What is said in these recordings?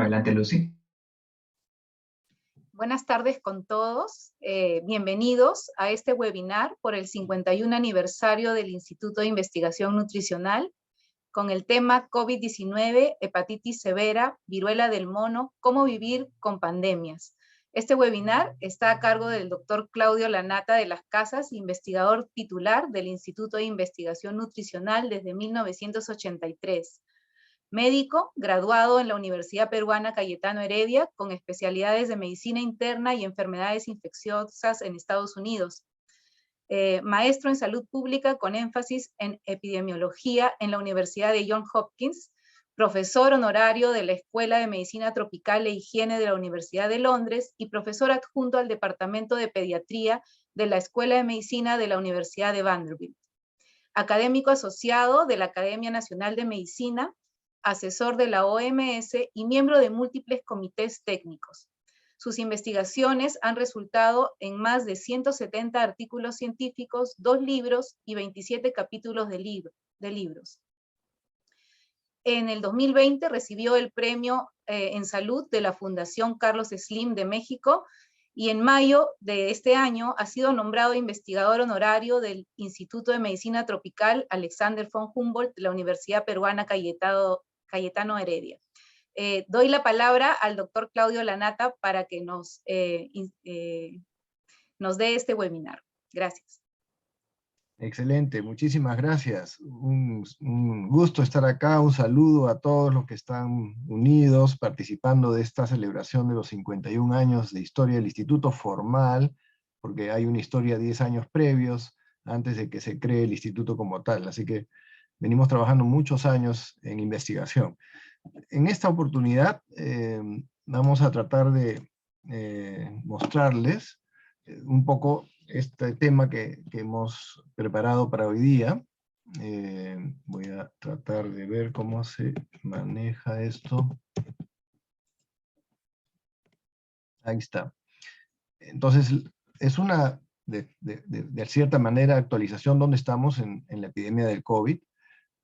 Adelante, Lucy. Buenas tardes con todos. Bienvenidos a este webinar por el 51 aniversario del Instituto de Investigación Nutricional con el tema COVID-19, hepatitis severa, viruela del mono, cómo vivir con pandemias. Este webinar está a cargo del doctor Claudio Lanata de las Casas, investigador titular del Instituto de Investigación Nutricional desde 1983. Médico, graduado en la Universidad Peruana Cayetano Heredia, con especialidades de medicina interna y enfermedades infecciosas en Estados Unidos. Maestro en salud pública con énfasis en epidemiología en la Universidad de Johns Hopkins, profesor honorario de la Escuela de Medicina Tropical e Higiene de la Universidad de Londres y profesor adjunto al Departamento de Pediatría de la Escuela de Medicina de la Universidad de Vanderbilt. Académico asociado de la Academia Nacional de Medicina, asesor de la OMS y miembro de múltiples comités técnicos. Sus investigaciones han resultado en más de 170 artículos científicos, 2 libros y 27 capítulos de libros. En el 2020 recibió el premio en salud de la Fundación Carlos Slim de México y en mayo de este año ha sido nombrado investigador honorario del Instituto de Medicina Tropical Alexander von Humboldt de la Universidad Peruana Cayetano Heredia. Doy la palabra al doctor Claudio Lanata para que nos dé este webinar. Gracias. Excelente, muchísimas gracias. Un gusto estar acá, un saludo a todos los que están unidos, participando de esta celebración de los 51 años de historia del Instituto formal, porque hay una historia 10 años previos, antes de que se cree el Instituto como tal, así que venimos trabajando muchos años en investigación. En esta oportunidad vamos a tratar de mostrarles un poco este tema que hemos preparado para hoy día. Voy a tratar de ver cómo se maneja esto. Ahí está. Entonces, es una, de cierta manera, actualización donde estamos en la epidemia del COVID,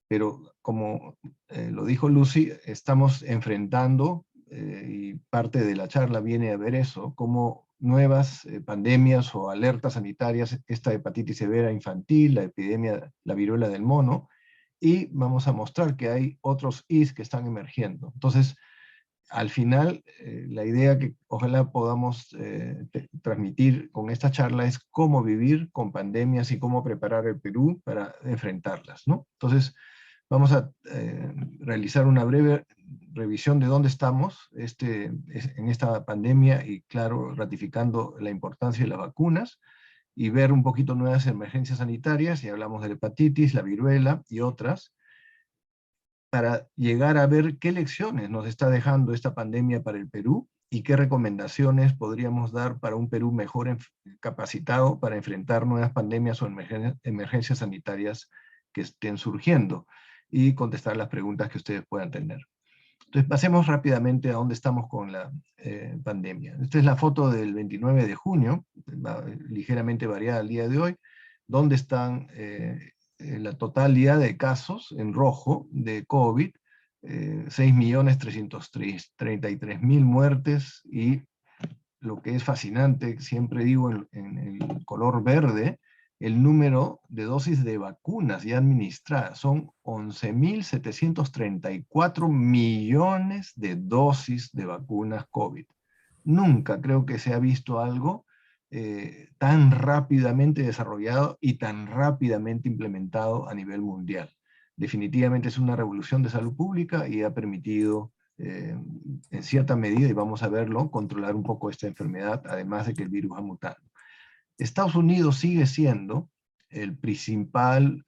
pero como lo dijo Lucy, estamos enfrentando, y parte de la charla viene a ver eso, cómo nuevas pandemias o alertas sanitarias, esta hepatitis severa infantil, la epidemia, la viruela del mono, y vamos a mostrar que hay otros IS que están emergiendo. Entonces, al final, la idea que ojalá podamos transmitir con esta charla es cómo vivir con pandemias y cómo preparar el Perú para enfrentarlas, ¿no? Entonces, vamos a realizar una breve revisión de dónde estamos en esta pandemia y, claro, ratificando la importancia de las vacunas y ver un poquito nuevas emergencias sanitarias, y hablamos de la hepatitis, la viruela y otras, para llegar a ver qué lecciones nos está dejando esta pandemia para el Perú y qué recomendaciones podríamos dar para un Perú mejor capacitado para enfrentar nuevas pandemias o emergencias sanitarias que estén surgiendo, y contestar las preguntas que ustedes puedan tener. Entonces pasemos rápidamente a dónde estamos con la pandemia. Esta es la foto del 29 de junio, ligeramente variada al día de hoy, donde están la totalidad de casos en rojo de COVID, 6.333.000 muertes, y lo que es fascinante, siempre digo en el color verde, el número de dosis de vacunas ya administradas. Son 11.734 millones de dosis de vacunas COVID. Nunca creo que se ha visto algo tan rápidamente desarrollado y tan rápidamente implementado a nivel mundial. Definitivamente es una revolución de salud pública y ha permitido, en cierta medida, y vamos a verlo, controlar un poco esta enfermedad, además de que el virus ha mutado. Estados Unidos sigue siendo el principal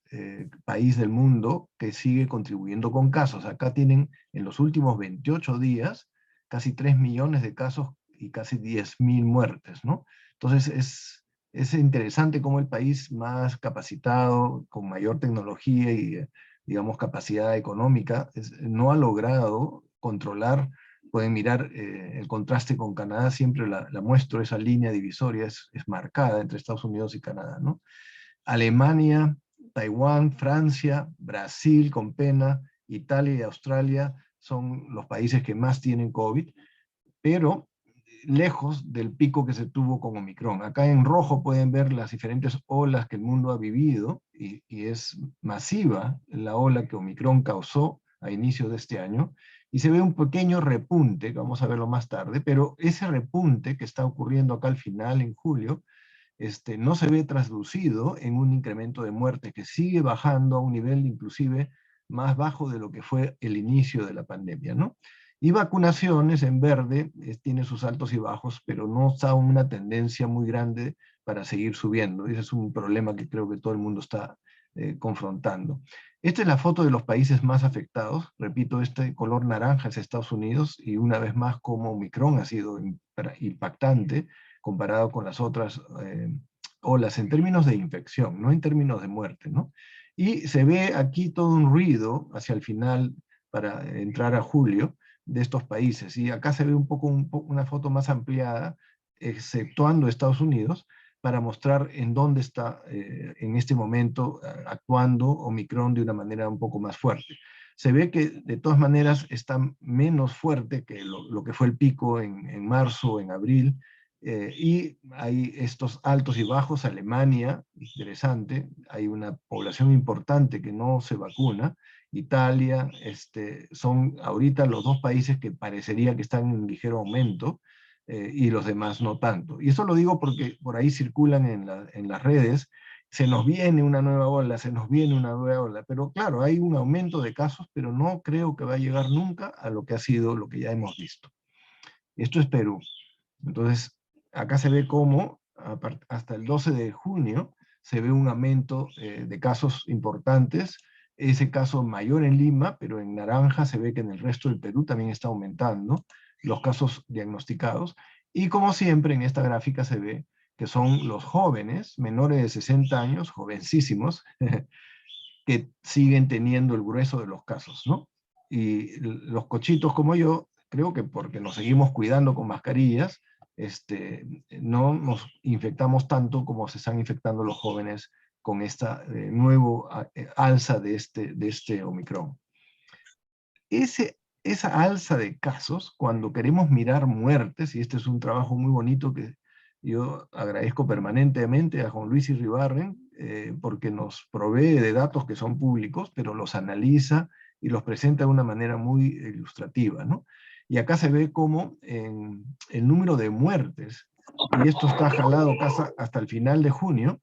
país del mundo que sigue contribuyendo con casos. Acá tienen, en los últimos 28 días, casi 3 millones de casos y casi 10.000 muertes, ¿no? Entonces es interesante cómo el país más capacitado, con mayor tecnología y, digamos, capacidad económica, no ha logrado controlar. Pueden mirar el contraste con Canadá, siempre la muestro, esa línea divisoria es marcada entre Estados Unidos y Canadá, ¿no? Alemania, Taiwán, Francia, Brasil con pena, Italia y Australia son los países que más tienen COVID, pero lejos del pico que se tuvo con Omicron. Acá en rojo pueden ver las diferentes olas que el mundo ha vivido, y es masiva la ola que Omicron causó a inicios de este año, y se ve un pequeño repunte, que vamos a verlo más tarde, pero ese repunte que está ocurriendo acá al final, en julio, no se ve traducido en un incremento de muerte que sigue bajando a un nivel inclusive más bajo de lo que fue el inicio de la pandemia, ¿no? Y vacunaciones en verde tiene sus altos y bajos, pero no está una tendencia muy grande para seguir subiendo. Ese es un problema que creo que todo el mundo está confrontando. Esta es la foto de los países más afectados. Repito, este color naranja es Estados Unidos, y una vez más como Omicron ha sido impactante comparado con las otras olas en términos de infección, no en términos de muerte, ¿no? Y se ve aquí todo un ruido hacia el final para entrar a julio de estos países. Y acá se ve un poco una foto más ampliada, exceptuando Estados Unidos, para mostrar en dónde está en este momento actuando Omicron de una manera un poco más fuerte. Se ve que de todas maneras está menos fuerte que lo que fue el pico en marzo, en abril, y hay estos altos y bajos. Alemania, interesante, hay una población importante que no se vacuna. Italia, son ahorita los dos países que parecería que están en ligero aumento, y los demás no tanto. Y eso lo digo porque por ahí circulan en las redes, se nos viene una nueva ola, se nos viene una nueva ola, pero claro, hay un aumento de casos, pero no creo que va a llegar nunca a lo que ha sido, lo que ya hemos visto. Esto es Perú. Entonces, acá se ve cómo hasta el 12 de junio se ve un aumento de casos importantes, ese caso mayor en Lima, pero en naranja se ve que en el resto del Perú también está aumentando los casos diagnosticados, y como siempre en esta gráfica se ve que son los jóvenes, menores de 60 años, jovencísimos, que siguen teniendo el grueso de los casos, ¿no? Y los cochitos como yo, creo que porque nos seguimos cuidando con mascarillas, no nos infectamos tanto como se están infectando los jóvenes con esta nuevo alza de este Omicron. Esa alza de casos, cuando queremos mirar muertes, y este es un trabajo muy bonito que yo agradezco permanentemente a Juan Luis Irribarren, porque nos provee de datos que son públicos, pero los analiza y los presenta de una manera muy ilustrativa, ¿no? Y acá se ve como el número de muertes, y esto está jalado hasta el final de junio,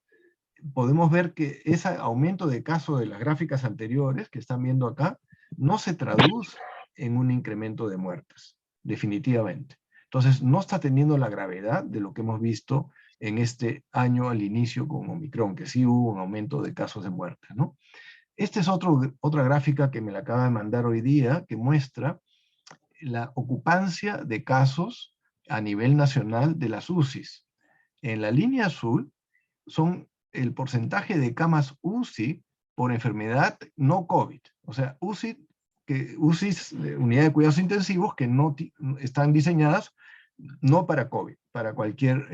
podemos ver que ese aumento de casos de las gráficas anteriores que están viendo acá no se traduce en un incremento de muertes, definitivamente. Entonces, no está teniendo la gravedad de lo que hemos visto en este año al inicio con Omicron, que sí hubo un aumento de casos de muerte, ¿no? Esta es otra gráfica que me la acaba de mandar hoy día, que muestra la ocupancia de casos a nivel nacional de las UCIs. En la línea azul son el porcentaje de camas UCI por enfermedad no COVID. O sea, UCIs, unidad de cuidados intensivos, que no están diseñadas no para COVID, para cualquier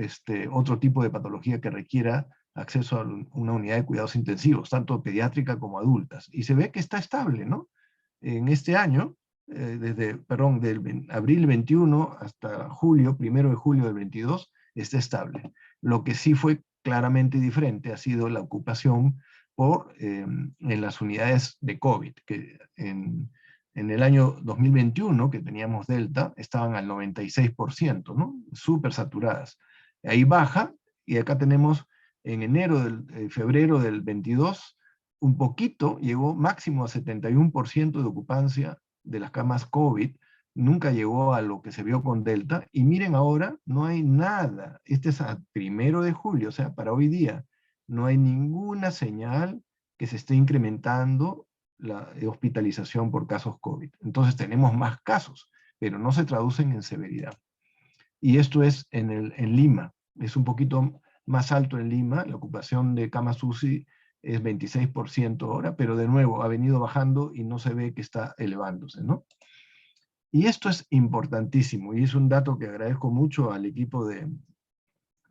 otro tipo de patología que requiera acceso a una unidad de cuidados intensivos, tanto pediátrica como adultas. Y se ve que está estable, ¿no? En este año, del abril 21 hasta julio, 1 de julio del 22, está estable. Lo que sí fue claramente diferente ha sido la ocupación en las unidades de COVID, que en el año 2021, que teníamos Delta, estaban al 96%, ¿no? Súper saturadas. Ahí baja, y acá tenemos en febrero del 22, un poquito, llegó máximo a 71% de ocupancia de las camas COVID, nunca llegó a lo que se vio con Delta, y miren ahora, no hay nada, este es a 1 de julio, o sea, para hoy día, no hay ninguna señal que se esté incrementando la hospitalización por casos COVID. Entonces tenemos más casos, pero no se traducen en severidad. Y esto es en Lima, es un poquito más alto en Lima, la ocupación de camas UCI es 26% ahora, pero de nuevo ha venido bajando y no se ve que está elevándose, ¿no? Y esto es importantísimo, y es un dato que agradezco mucho al equipo de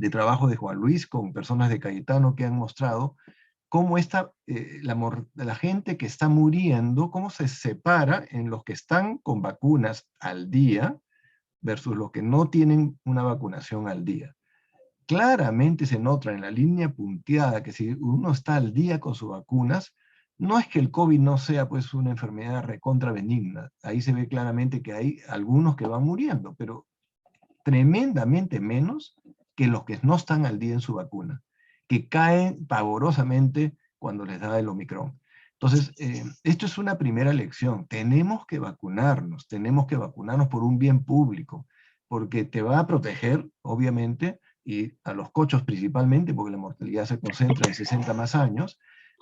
trabajo de Juan Luis, con personas de Cayetano, que han mostrado cómo la gente que está muriendo, cómo se separa en los que están con vacunas al día versus los que no tienen una vacunación al día. Claramente se nota en la línea punteada que si uno está al día con sus vacunas, no es que el COVID no sea pues una enfermedad recontra benigna. Ahí se ve claramente que hay algunos que van muriendo, pero tremendamente menos que los que no están al día en su vacuna, que caen pavorosamente cuando les da el Omicron. Entonces, esto es una primera lección. Tenemos que vacunarnos por un bien público, porque te va a proteger, obviamente, y a los cochos principalmente, porque la mortalidad se concentra en 60 más años,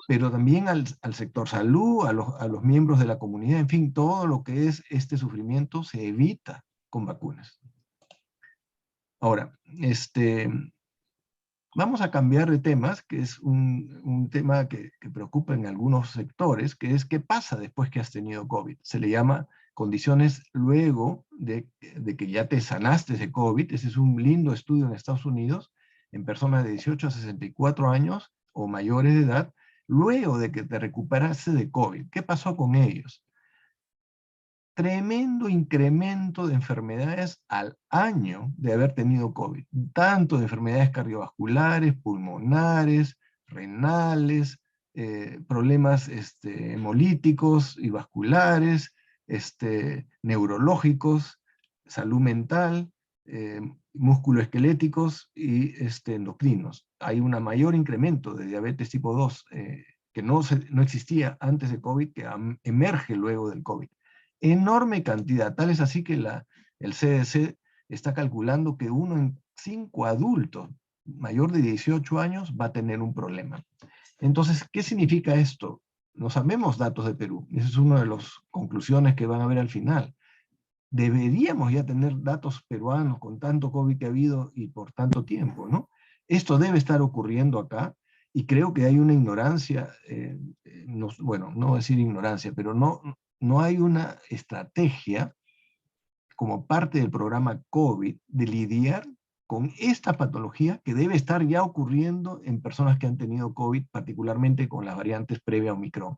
pero también al sector salud, a los miembros de la comunidad, en fin, todo lo que es este sufrimiento se evita con vacunas. Ahora, vamos a cambiar de temas, que es un tema que preocupa en algunos sectores, que es qué pasa después que has tenido COVID. Se le llama condiciones luego de que ya te sanaste de COVID. Ese es un lindo estudio en Estados Unidos, en personas de 18 a 64 años o mayores de edad, luego de que te recuperaste de COVID. ¿Qué pasó con ellos? Tremendo incremento de enfermedades al año de haber tenido COVID, tanto de enfermedades cardiovasculares, pulmonares, renales, problemas hemolíticos y vasculares, neurológicos, salud mental, musculoesqueléticos y endocrinos. Hay un mayor incremento de diabetes tipo 2 que no existía antes de COVID, que emerge luego del COVID. Enorme cantidad, tal es así que el CDC está calculando que 1 en 5 adultos mayor de 18 años va a tener un problema. Entonces, ¿qué significa esto? No sabemos datos de Perú, esa es una de las conclusiones que van a ver al final. Deberíamos ya tener datos peruanos con tanto COVID que ha habido y por tanto tiempo, ¿no? Esto debe estar ocurriendo acá, y creo que hay una ignorancia, bueno, no decir ignorancia, pero no hay una estrategia como parte del programa COVID de lidiar con esta patología que debe estar ya ocurriendo en personas que han tenido COVID, particularmente con las variantes previa a Omicron.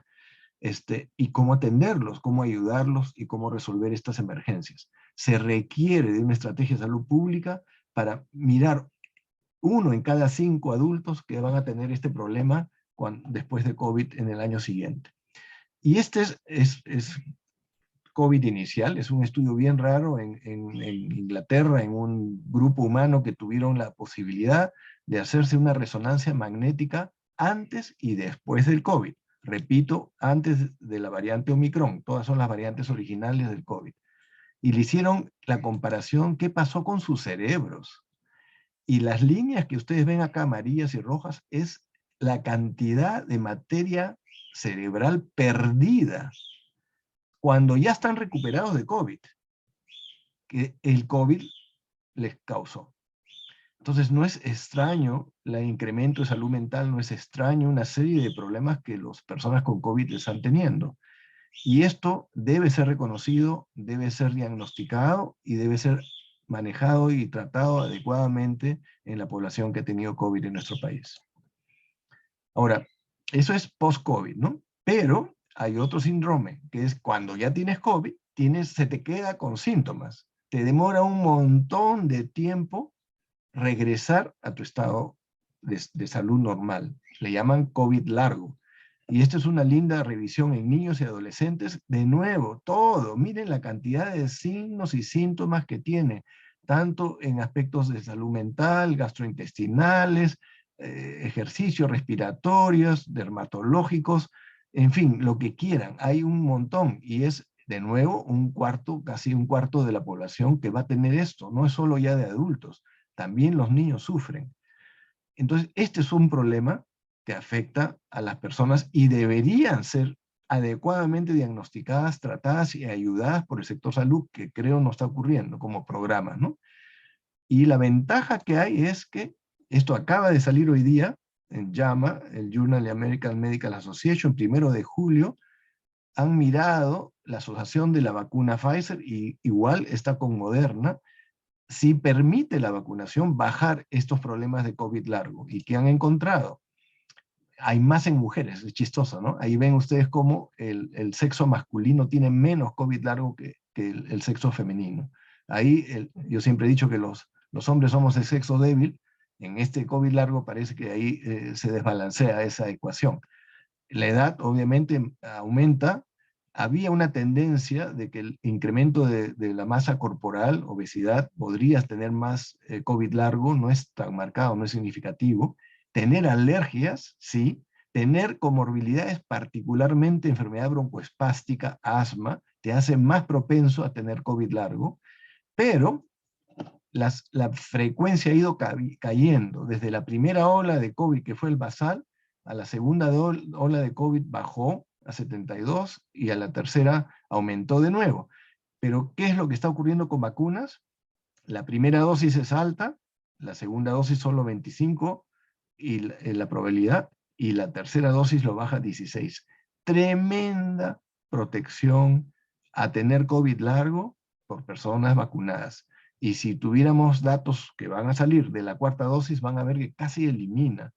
Y cómo atenderlos, cómo ayudarlos y cómo resolver estas emergencias. Se requiere de una estrategia de salud pública para mirar 1 en cada 5 adultos que van a tener este problema después de COVID en el año siguiente. Y este es COVID inicial, es un estudio bien raro en Inglaterra, en un grupo humano que tuvieron la posibilidad de hacerse una resonancia magnética antes y después del COVID. Repito, antes de la variante Omicron, todas son las variantes originales del COVID. Y le hicieron la comparación, qué pasó con sus cerebros. Y las líneas que ustedes ven acá, amarillas y rojas, es la cantidad de materia cerebral perdida cuando ya están recuperados de COVID, que el COVID les causó. Entonces no es extraño el incremento de salud mental, no es extraño una serie de problemas que las personas con COVID están teniendo. Y esto debe ser reconocido, debe ser diagnosticado y debe ser manejado y tratado adecuadamente en la población que ha tenido COVID en nuestro país. Ahora, eso es post-COVID, ¿no? Pero hay otro síndrome, que es cuando ya tienes COVID, se te queda con síntomas. Te demora un montón de tiempo regresar a tu estado de salud normal. Le llaman COVID largo. Y esta es una linda revisión en niños y adolescentes. De nuevo, todo. Miren la cantidad de signos y síntomas que tiene, tanto en aspectos de salud mental, gastrointestinales, ejercicios respiratorios, dermatológicos, en fin, lo que quieran. Hay un montón y es, de nuevo, casi un cuarto de la población que va a tener esto. No es solo ya de adultos, también los niños sufren. Entonces, este es un problema que afecta a las personas y deberían ser adecuadamente diagnosticadas, tratadas y ayudadas por el sector salud, que creo no está ocurriendo como programa, ¿no? Y la ventaja que hay es que esto acaba de salir hoy día en JAMA, el Journal of American Medical Association, 1 de julio, han mirado la asociación de la vacuna Pfizer y igual está con Moderna, si permite la vacunación bajar estos problemas de COVID largo. ¿Y qué han encontrado? hay más en mujeres, es chistoso, ¿no? Ahí ven ustedes cómo el sexo masculino tiene menos COVID largo que el sexo femenino. Ahí yo siempre he dicho que los hombres somos de sexo débil, en este COVID largo parece que ahí se desbalancea esa ecuación. La edad obviamente aumenta. Había una tendencia de que el incremento de la masa corporal, obesidad, podrías tener más COVID largo, no es tan marcado, no es significativo. Tener alergias, sí. Tener comorbilidades, particularmente enfermedad broncoespástica, asma, te hace más propenso a tener COVID largo, pero la frecuencia ha ido cayendo. Desde la primera ola de COVID, que fue el basal, a la segunda ola de COVID bajó a 72 y a la tercera aumentó de nuevo. Pero, ¿qué es lo que está ocurriendo con vacunas? La primera dosis es alta, la segunda dosis solo 25 y la probabilidad, y la tercera dosis lo baja a 16. Tremenda protección a tener COVID largo por personas vacunadas. Y si tuviéramos datos que van a salir de la cuarta dosis, van a ver que casi elimina.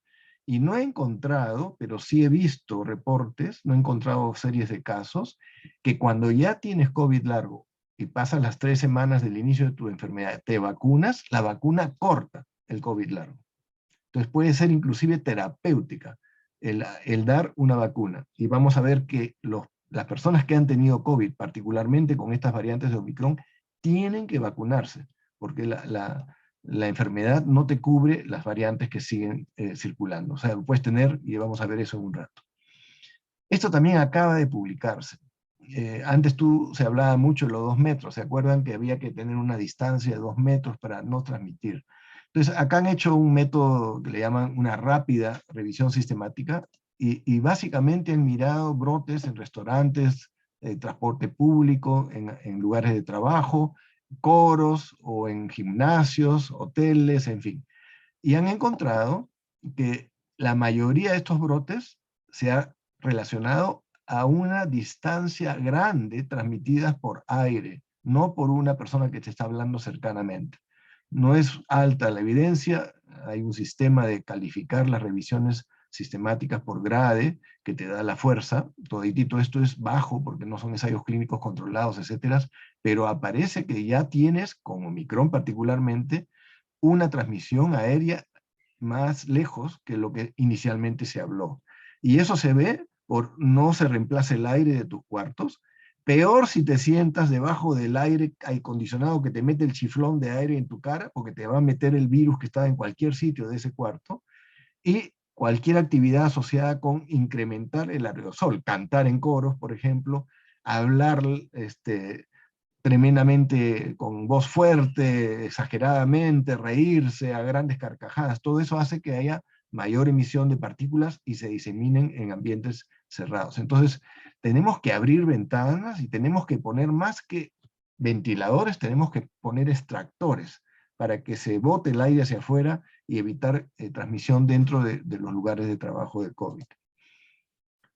Y no he encontrado, pero sí he visto reportes, no he encontrado series de casos, que cuando ya tienes COVID largo y pasas las 3 semanas del inicio de tu enfermedad, te vacunas, la vacuna corta el COVID largo. Entonces puede ser inclusive terapéutica el dar una vacuna. Y vamos a ver que las personas que han tenido COVID, particularmente con estas variantes de Omicron, tienen que vacunarse, porque la enfermedad no te cubre las variantes que siguen circulando. O sea, puedes tener, y vamos a ver eso en un rato. Esto también acaba de publicarse. Antes se hablaba mucho de los 2 metros, ¿se acuerdan que había que tener una distancia de 2 metros para no transmitir? Entonces, acá han hecho un método que le llaman una rápida revisión sistemática, y básicamente han mirado brotes en restaurantes, transporte público, en lugares de trabajo, coros o en gimnasios, hoteles, en fin. Y han encontrado que la mayoría de estos brotes se ha relacionado a una distancia grande transmitidas por aire, no por una persona que te está hablando cercanamente. No es alta la evidencia, hay un sistema de calificar las revisiones sistemáticas por grade que te da la fuerza, toditito esto es bajo porque no son ensayos clínicos controlados, etcétera, pero aparece que ya tienes, con Omicron particularmente, una transmisión aérea más lejos que lo que inicialmente se habló. Y eso se ve por no se reemplaza el aire de tus cuartos. Peor si te sientas debajo del aire acondicionado que te mete el chiflón de aire en tu cara, porque te va a meter el virus que está en cualquier sitio de ese cuarto. Y cualquier actividad asociada con incrementar el aerosol, cantar en coros, por ejemplo, hablar tremendamente con voz fuerte, exageradamente, reírse a grandes carcajadas, todo eso hace que haya mayor emisión de partículas y se diseminen en ambientes cerrados. Entonces, tenemos que abrir ventanas y tenemos que poner más que ventiladores, tenemos que poner extractores para que se bote el aire hacia afuera y evitar transmisión dentro de los lugares de trabajo de COVID.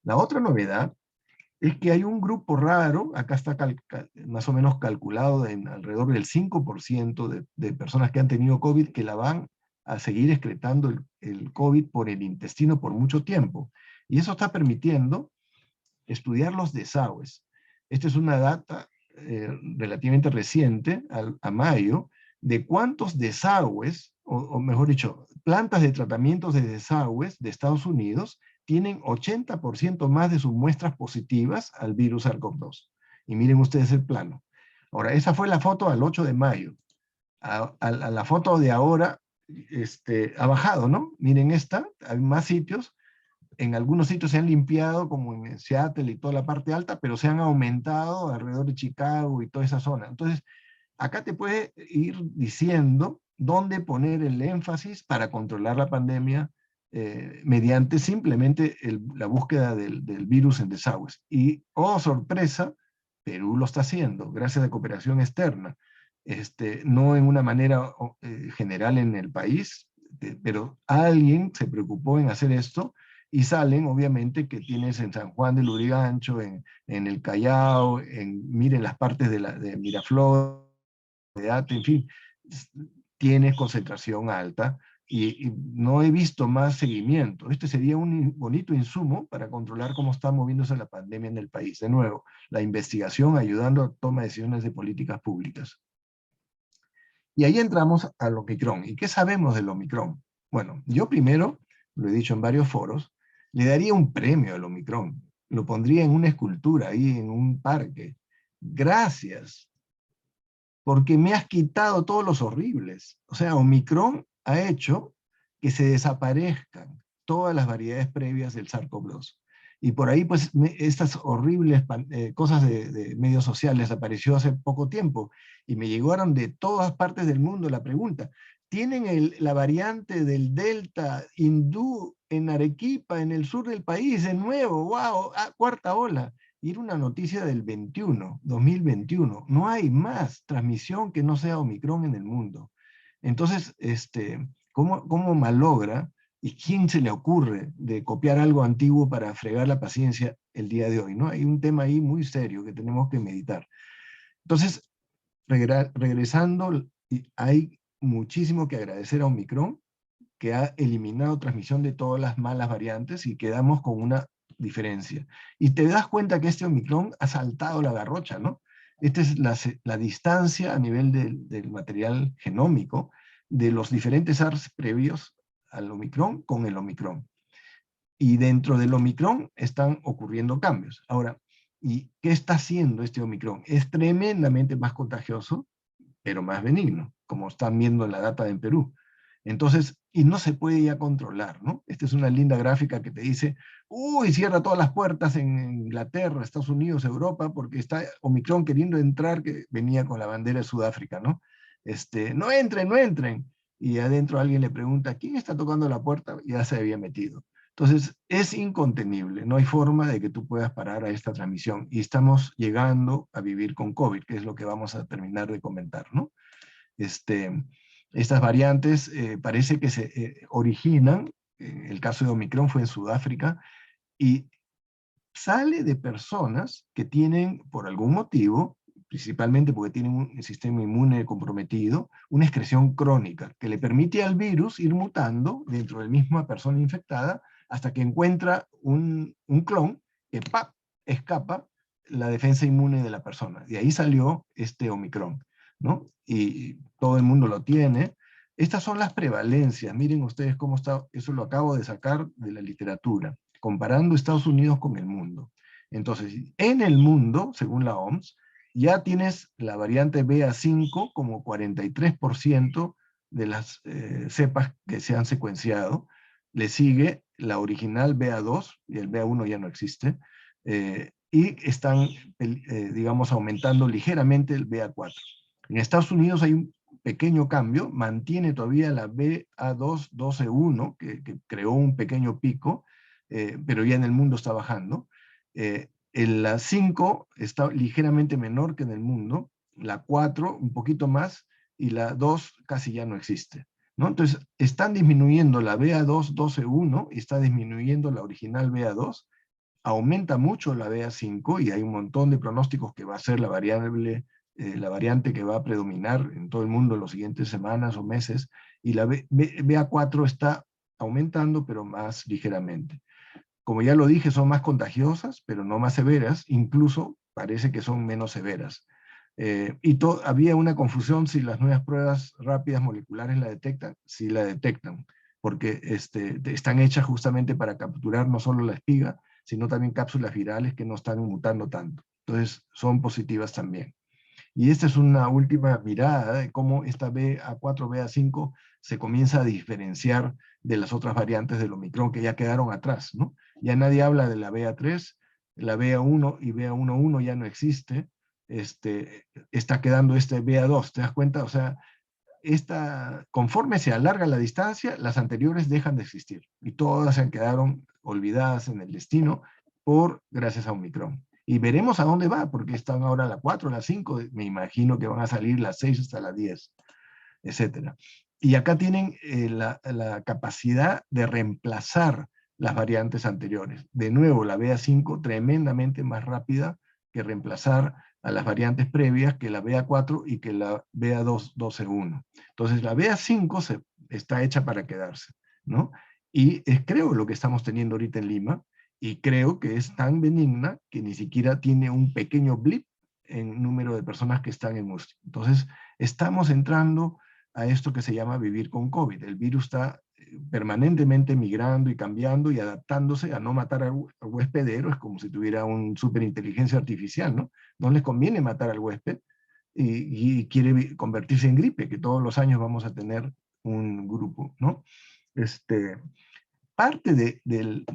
La otra novedad es que hay un grupo raro, acá está más o menos calculado en alrededor del 5% de personas que han tenido COVID que la van a seguir excretando el COVID por el intestino por mucho tiempo. Y eso está permitiendo estudiar los desagües. Esta es una data relativamente reciente, a mayo, de cuántos desagües, o mejor dicho, plantas de tratamientos de desagües de Estados Unidos tienen 80% más de sus muestras positivas al virus SARS-CoV-2. Y miren ustedes el plano. Ahora, esa fue la foto al 8 de mayo. A la foto de ahora ha bajado, ¿no? Miren esta, hay más sitios. En algunos sitios se han limpiado, como en Seattle y toda la parte alta, pero se han aumentado alrededor de Chicago y toda esa zona. Entonces, acá te puede ir diciendo dónde poner el énfasis para controlar la pandemia mediante simplemente la búsqueda del virus en desagües. Y, oh sorpresa, Perú lo está haciendo, gracias a cooperación externa. No en una manera general en el país, pero alguien se preocupó en hacer esto, y salen, obviamente, que tienes en San Juan de Lurigancho, en el Callao, miren las partes de Miraflores, en fin, tienes concentración alta y no he visto más seguimiento. Este sería un bonito insumo para controlar cómo está moviéndose la pandemia en el país. De nuevo, la investigación ayudando a tomar decisiones de políticas públicas. Y ahí entramos al Omicron. ¿Y qué sabemos del Omicron? Bueno, yo primero, lo he dicho en varios foros, le daría un premio al Omicron. Lo pondría en una escultura ahí en un parque. Gracias, porque me has quitado todos los horribles. O sea, Omicron ha hecho que se desaparezcan todas las variedades previas del SARS-CoV-2. Y por ahí, pues, estas horribles cosas de medios sociales apareció hace poco tiempo, y me llegaron de todas partes del mundo la pregunta, ¿tienen la variante del Delta hindú en Arequipa, en el sur del país, de nuevo? ¡Wow! Cuarta ola. Y era una noticia del 2021. No hay más transmisión que no sea Omicron en el mundo. Entonces, ¿cómo malogra y quién se le ocurre de copiar algo antiguo para fregar la paciencia el día de hoy, ¿no? Hay un tema ahí muy serio que tenemos que meditar. Entonces, regresando, hay muchísimo que agradecer a Omicron, que ha eliminado transmisión de todas las malas variantes y quedamos con una diferencia. Y te das cuenta que este Omicron ha saltado la garrocha, ¿no? Esta es la distancia a nivel del material genómico de los diferentes SARS previos al Omicron con el Omicron. Y dentro del Omicron están ocurriendo cambios. Ahora, ¿y qué está haciendo este Omicron? Es tremendamente más contagioso, pero más benigno, como están viendo en la data en Perú. Entonces, y no se puede ya controlar, ¿no? Esta es una linda gráfica que te dice, uy, cierra todas las puertas en Inglaterra, Estados Unidos, Europa, porque está Omicron queriendo entrar, que venía con la bandera de Sudáfrica, ¿no? No entren, no entren. Y adentro alguien le pregunta, ¿quién está tocando la puerta? Y ya se había metido. Entonces, es incontenible, no hay forma de que tú puedas parar a esta transmisión. Y estamos llegando a vivir con COVID, que es lo que vamos a terminar de comentar, ¿no? Estas variantes parece que se originan, el caso de Omicron fue en Sudáfrica, y sale de personas que tienen, por algún motivo, principalmente porque tienen un sistema inmune comprometido, una excreción crónica que le permite al virus ir mutando dentro de la misma persona infectada hasta que encuentra un clon que ¡pap!, escapa la defensa inmune de la persona. De ahí salió este Omicron, ¿no? Y todo el mundo lo tiene. Estas son las prevalencias. Miren ustedes cómo está, eso lo acabo de sacar de la literatura, comparando Estados Unidos con el mundo. Entonces, en el mundo, según la OMS, ya tienes la variante BA5 como 43% de las cepas que se han secuenciado. Le sigue la original BA2, y el BA1 ya no existe, y están, digamos, aumentando ligeramente el BA4. En Estados Unidos hay un pequeño cambio, mantiene todavía la BA2.12.1, que creó un pequeño pico, pero ya en el mundo está bajando. La 5 está ligeramente menor que en el mundo, la 4 un poquito más, y la 2 casi ya no existe, ¿no? Entonces, están disminuyendo la BA2.12.1 y está disminuyendo la original BA2, aumenta mucho la BA5 y hay un montón de pronósticos que va a ser la variante que va a predominar en todo el mundo en las siguientes semanas o meses, y la BA4 está aumentando, pero más ligeramente. Como ya lo dije, son más contagiosas, pero no más severas, incluso parece que son menos severas. Había una confusión si las nuevas pruebas rápidas moleculares la detectan. Sí la detectan, porque están hechas justamente para capturar no solo la espiga, sino también cápsulas virales que no están mutando tanto. Entonces, son positivas también. Y esta es una última mirada de cómo esta BA4, BA5 se comienza a diferenciar de las otras variantes del Omicron que ya quedaron atrás, ¿no? Ya nadie habla de la BA3, la BA1 y BA11 ya no existe, está quedando este BA2, ¿te das cuenta? O sea, conforme se alarga la distancia, las anteriores dejan de existir y todas se quedaron olvidadas en el destino gracias a Omicron. Y veremos a dónde va, porque están ahora la 4, la 5, me imagino que van a salir las 6 hasta las 10, etc. Y acá tienen la capacidad de reemplazar las variantes anteriores. De nuevo, la BA5 tremendamente más rápida que reemplazar a las variantes previas que la BA4 y que la BA2.12.1. Entonces la BA5 está hecha para quedarse, ¿no? Y creo lo que estamos teniendo ahorita en Lima, y creo que es tan benigna que ni siquiera tiene un pequeño blip en número de personas que están en UCI. Entonces, estamos entrando a esto que se llama vivir con COVID. El virus está permanentemente migrando y cambiando y adaptándose a no matar al huésped, es como si tuviera una superinteligencia artificial, ¿no? No les conviene matar al huésped y quiere convertirse en gripe, que todos los años vamos a tener un grupo, ¿no? Parte del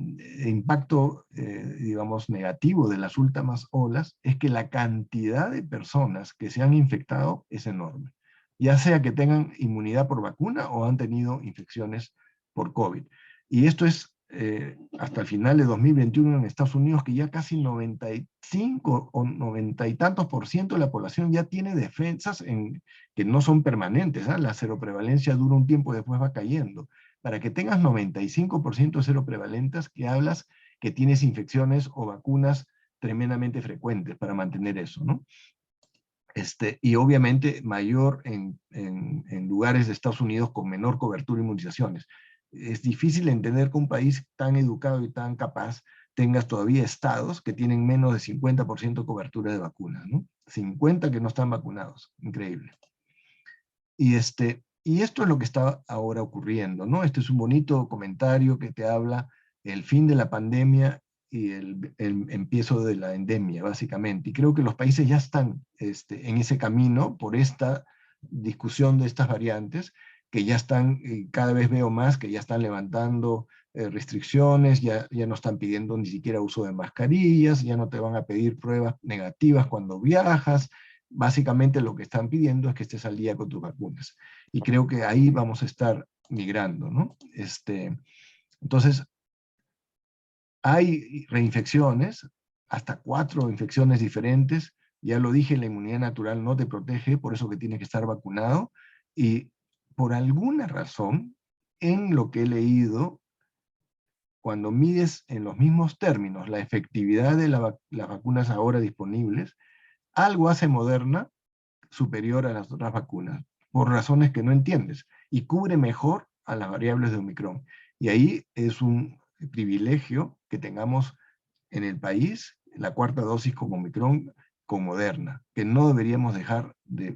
impacto, digamos, negativo de las últimas olas es que la cantidad de personas que se han infectado es enorme, ya sea que tengan inmunidad por vacuna o han tenido infecciones por COVID. Y esto es hasta el final de 2021 en Estados Unidos, que ya casi 95 o 90 y tantos % de la población ya tiene defensas que no son permanentes, ¿eh? La seroprevalencia dura un tiempo y después va cayendo. Para que tengas 95% de seroprevalentes, que hablas que tienes infecciones o vacunas tremendamente frecuentes para mantener eso, ¿no? Y obviamente mayor en lugares de Estados Unidos con menor cobertura de inmunizaciones. Es difícil entender que un país tan educado y tan capaz tengas todavía estados que tienen menos de 50% de cobertura de vacunas, ¿no? 50 que no están vacunados, increíble. Y esto es lo que está ahora ocurriendo, ¿no? Este es un bonito comentario que te habla el fin de la pandemia y el empiezo de la endemia, básicamente. Y creo que los países ya están en ese camino por esta discusión de estas variantes, que ya están, cada vez veo más, que ya están levantando restricciones, ya no están pidiendo ni siquiera uso de mascarillas, ya no te van a pedir pruebas negativas cuando viajas. Básicamente lo que están pidiendo es que estés al día con tus vacunas. Y creo que ahí vamos a estar migrando, ¿no? Entonces, hay reinfecciones, hasta 4 infecciones diferentes. Ya lo dije, la inmunidad natural no te protege, por eso que tienes que estar vacunado. Y por alguna razón, en lo que he leído, cuando mides en los mismos términos la efectividad de las vacunas ahora disponibles, algo hace Moderna superior a las otras vacunas, por razones que no entiendes, y cubre mejor a las variables de Omicron. Y ahí es un privilegio que tengamos en el país la 4ª dosis con Omicron con Moderna, que no deberíamos dejar de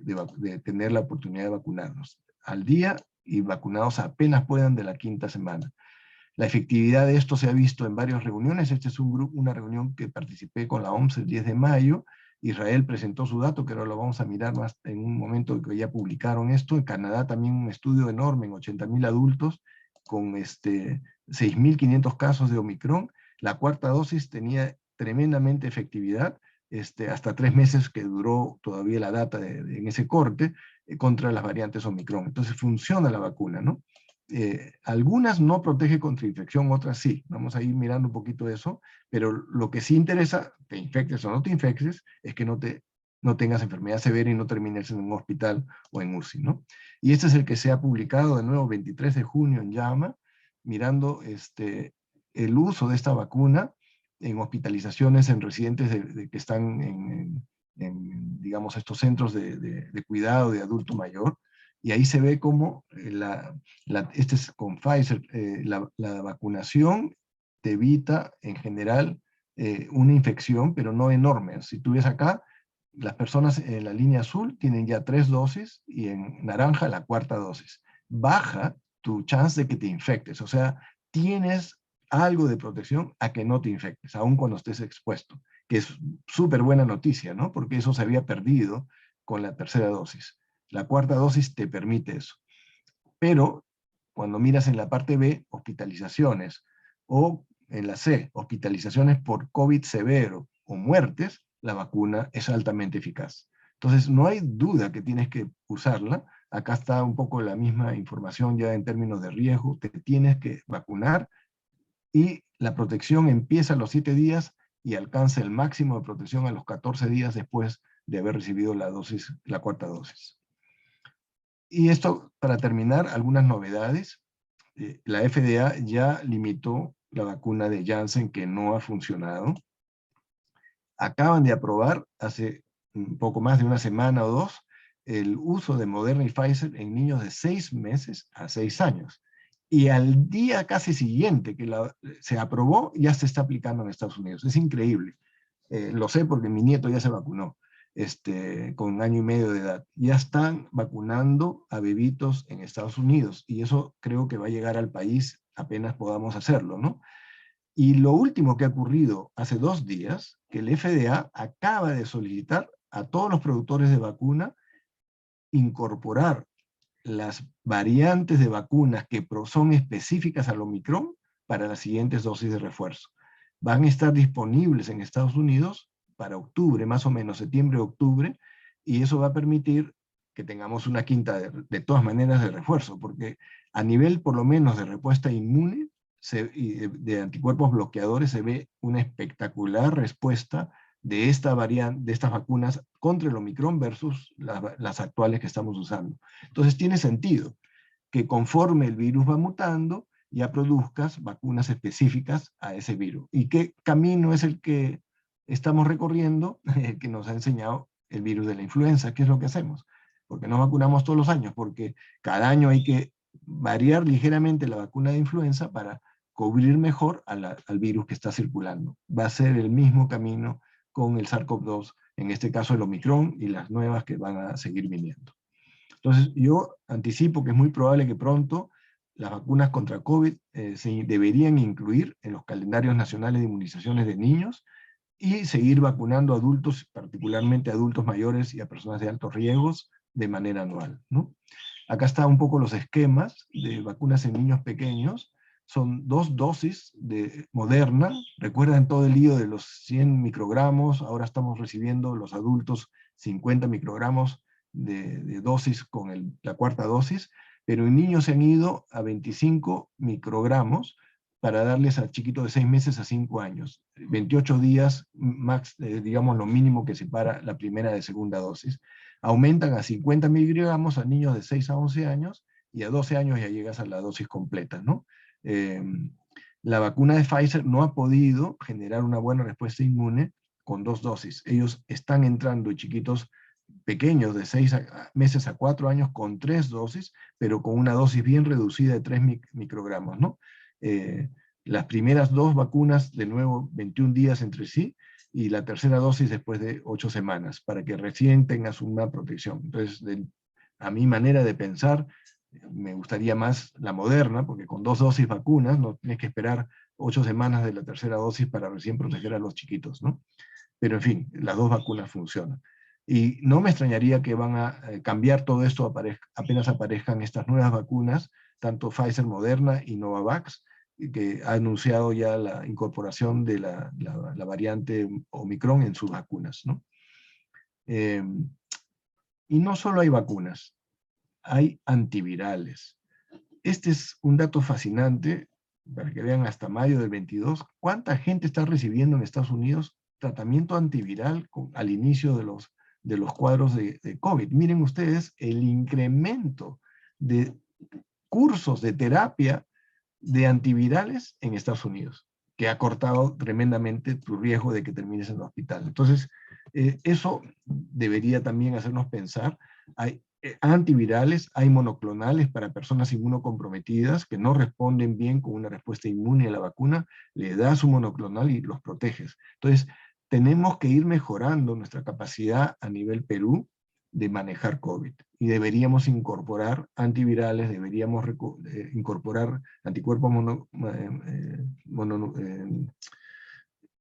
tener la oportunidad de vacunarnos al día y vacunados apenas puedan de la 5ª semana. La efectividad de esto se ha visto en varias reuniones. Este es una reunión que participé con la OMS el 10 de mayo. Israel presentó su dato, que ahora lo vamos a mirar más en un momento que ya publicaron esto. En Canadá también un estudio enorme en 80.000 adultos con 6.500 casos de Omicron. La 4ª dosis tenía tremendamente efectividad, hasta 3 meses que duró todavía la data en ese corte, contra las variantes Omicron. Entonces funciona la vacuna, ¿no? Algunas no protege contra infección, otras sí. Vamos a ir mirando un poquito eso, pero lo que sí interesa, te infectes o no te infectes, es que no tengas enfermedad severa y no termines en un hospital o en UCI, ¿no? Y este es el que se ha publicado de nuevo 23 de junio en JAMA, mirando el uso de esta vacuna en hospitalizaciones en residentes que están en, digamos, estos centros de cuidado de adulto mayor, y ahí se ve cómo este es con Pfizer, la vacunación te evita en general una infección, pero no enorme. Si tú ves acá, las personas en la línea azul tienen ya 3 dosis y en naranja la 4ª dosis. Baja tu chance de que te infectes, o sea, tienes algo de protección a que no te infectes, aun cuando estés expuesto, que es súper buena noticia, ¿no? Porque eso se había perdido con la 3ª dosis. La 4ª dosis te permite eso. Pero cuando miras en la parte B, hospitalizaciones, o en la C, hospitalizaciones por COVID severo o muertes, la vacuna es altamente eficaz. Entonces, no hay duda que tienes que usarla. Acá está un poco la misma información ya en términos de riesgo. Te tienes que vacunar y la protección empieza a los 7 días y alcanza el máximo de protección a los 14 días después de haber recibido la 4ª dosis. Y esto, para terminar, algunas novedades. La FDA ya limitó la vacuna de Janssen, que no ha funcionado. Acaban de aprobar hace un poco más de una semana o 2 el uso de Moderna y Pfizer en niños de 6 meses a 6 años. Y al día casi siguiente que se aprobó, ya se está aplicando en Estados Unidos. Es increíble. Lo sé porque mi nieto ya se vacunó, con 1 año y medio de edad. Ya están vacunando a bebitos en Estados Unidos, y eso creo que va a llegar al país apenas podamos hacerlo, ¿no? Y lo último que ha ocurrido hace 2 días, que el FDA acaba de solicitar a todos los productores de vacuna incorporar las variantes de vacunas que son específicas al Omicron para las siguientes dosis de refuerzo. Van a estar disponibles en Estados Unidos para octubre, más o menos, septiembre-octubre, y eso va a permitir que tengamos una quinta de todas maneras de refuerzo, porque a nivel por lo menos de respuesta inmune y de anticuerpos bloqueadores se ve una espectacular respuesta de esta variante, de estas vacunas contra el Omicron versus las actuales que estamos usando. Entonces tiene sentido que conforme el virus va mutando, ya produzcas vacunas específicas a ese virus. ¿Y qué camino es el que estamos recorriendo? El que nos ha enseñado el virus de la influenza. ¿Qué es lo que hacemos? Porque no vacunamos todos los años, porque cada año hay que variar ligeramente la vacuna de influenza para cubrir mejor al virus que está circulando. Va a ser el mismo camino con el SARS-CoV-2, en este caso el Omicron y las nuevas que van a seguir viniendo. Entonces yo anticipo que es muy probable que pronto las vacunas contra COVID se deberían incluir en los calendarios nacionales de inmunizaciones de niños y seguir vacunando a adultos, particularmente a adultos mayores y a personas de altos riesgos, de manera anual, ¿no? Acá están un poco los esquemas de vacunas en niños pequeños. Son 2 dosis de Moderna. Recuerdan todo el lío de los 100 microgramos. Ahora estamos recibiendo los adultos 50 microgramos de dosis con la 4ª dosis. Pero en niños se han ido a 25 microgramos para darles a chiquitos de 6 meses a 5 años. 28 días, digamos lo mínimo que separa la primera de segunda dosis. Aumentan a 50 miligramos a niños de 6 a 11 años, y a 12 años ya llegas a la dosis completa, ¿no? La vacuna de Pfizer no ha podido generar una buena respuesta inmune con 2 dosis. Ellos están entrando chiquitos pequeños de 6 meses a 4 años con 3 dosis, pero con una dosis bien reducida de 3 microgramos, ¿no? Las primeras 2 vacunas, de nuevo, 21 días entre sí, y la tercera dosis después de 8 semanas, para que recién tengas una protección. Entonces, a mi manera de pensar, me gustaría más la Moderna, porque con 2 dosis vacunas no tienes que esperar 8 semanas de la tercera dosis para recién proteger a los chiquitos, ¿no? Pero en fin, las 2 vacunas funcionan. Y no me extrañaría que van a cambiar todo esto apenas aparezcan estas nuevas vacunas, tanto Pfizer, Moderna y Novavax, que ha anunciado ya la incorporación de la variante Omicron en sus vacunas, ¿no? Y no solo hay vacunas, hay antivirales. Este es un dato fascinante, para que vean hasta mayo del 22, cuánta gente está recibiendo en Estados Unidos tratamiento antiviral al inicio de los cuadros de COVID. Miren ustedes el incremento de cursos de terapia de antivirales en Estados Unidos, que ha cortado tremendamente tu riesgo de que termines en el hospital. Entonces, eso debería también hacernos pensar. Hay antivirales, hay monoclonales para personas inmunocomprometidas que no responden bien con una respuesta inmune a la vacuna, le das un monoclonal y los proteges. Entonces, tenemos que ir mejorando nuestra capacidad a nivel Perú de manejar COVID. Y deberíamos incorporar antivirales, deberíamos incorporar anticuerpos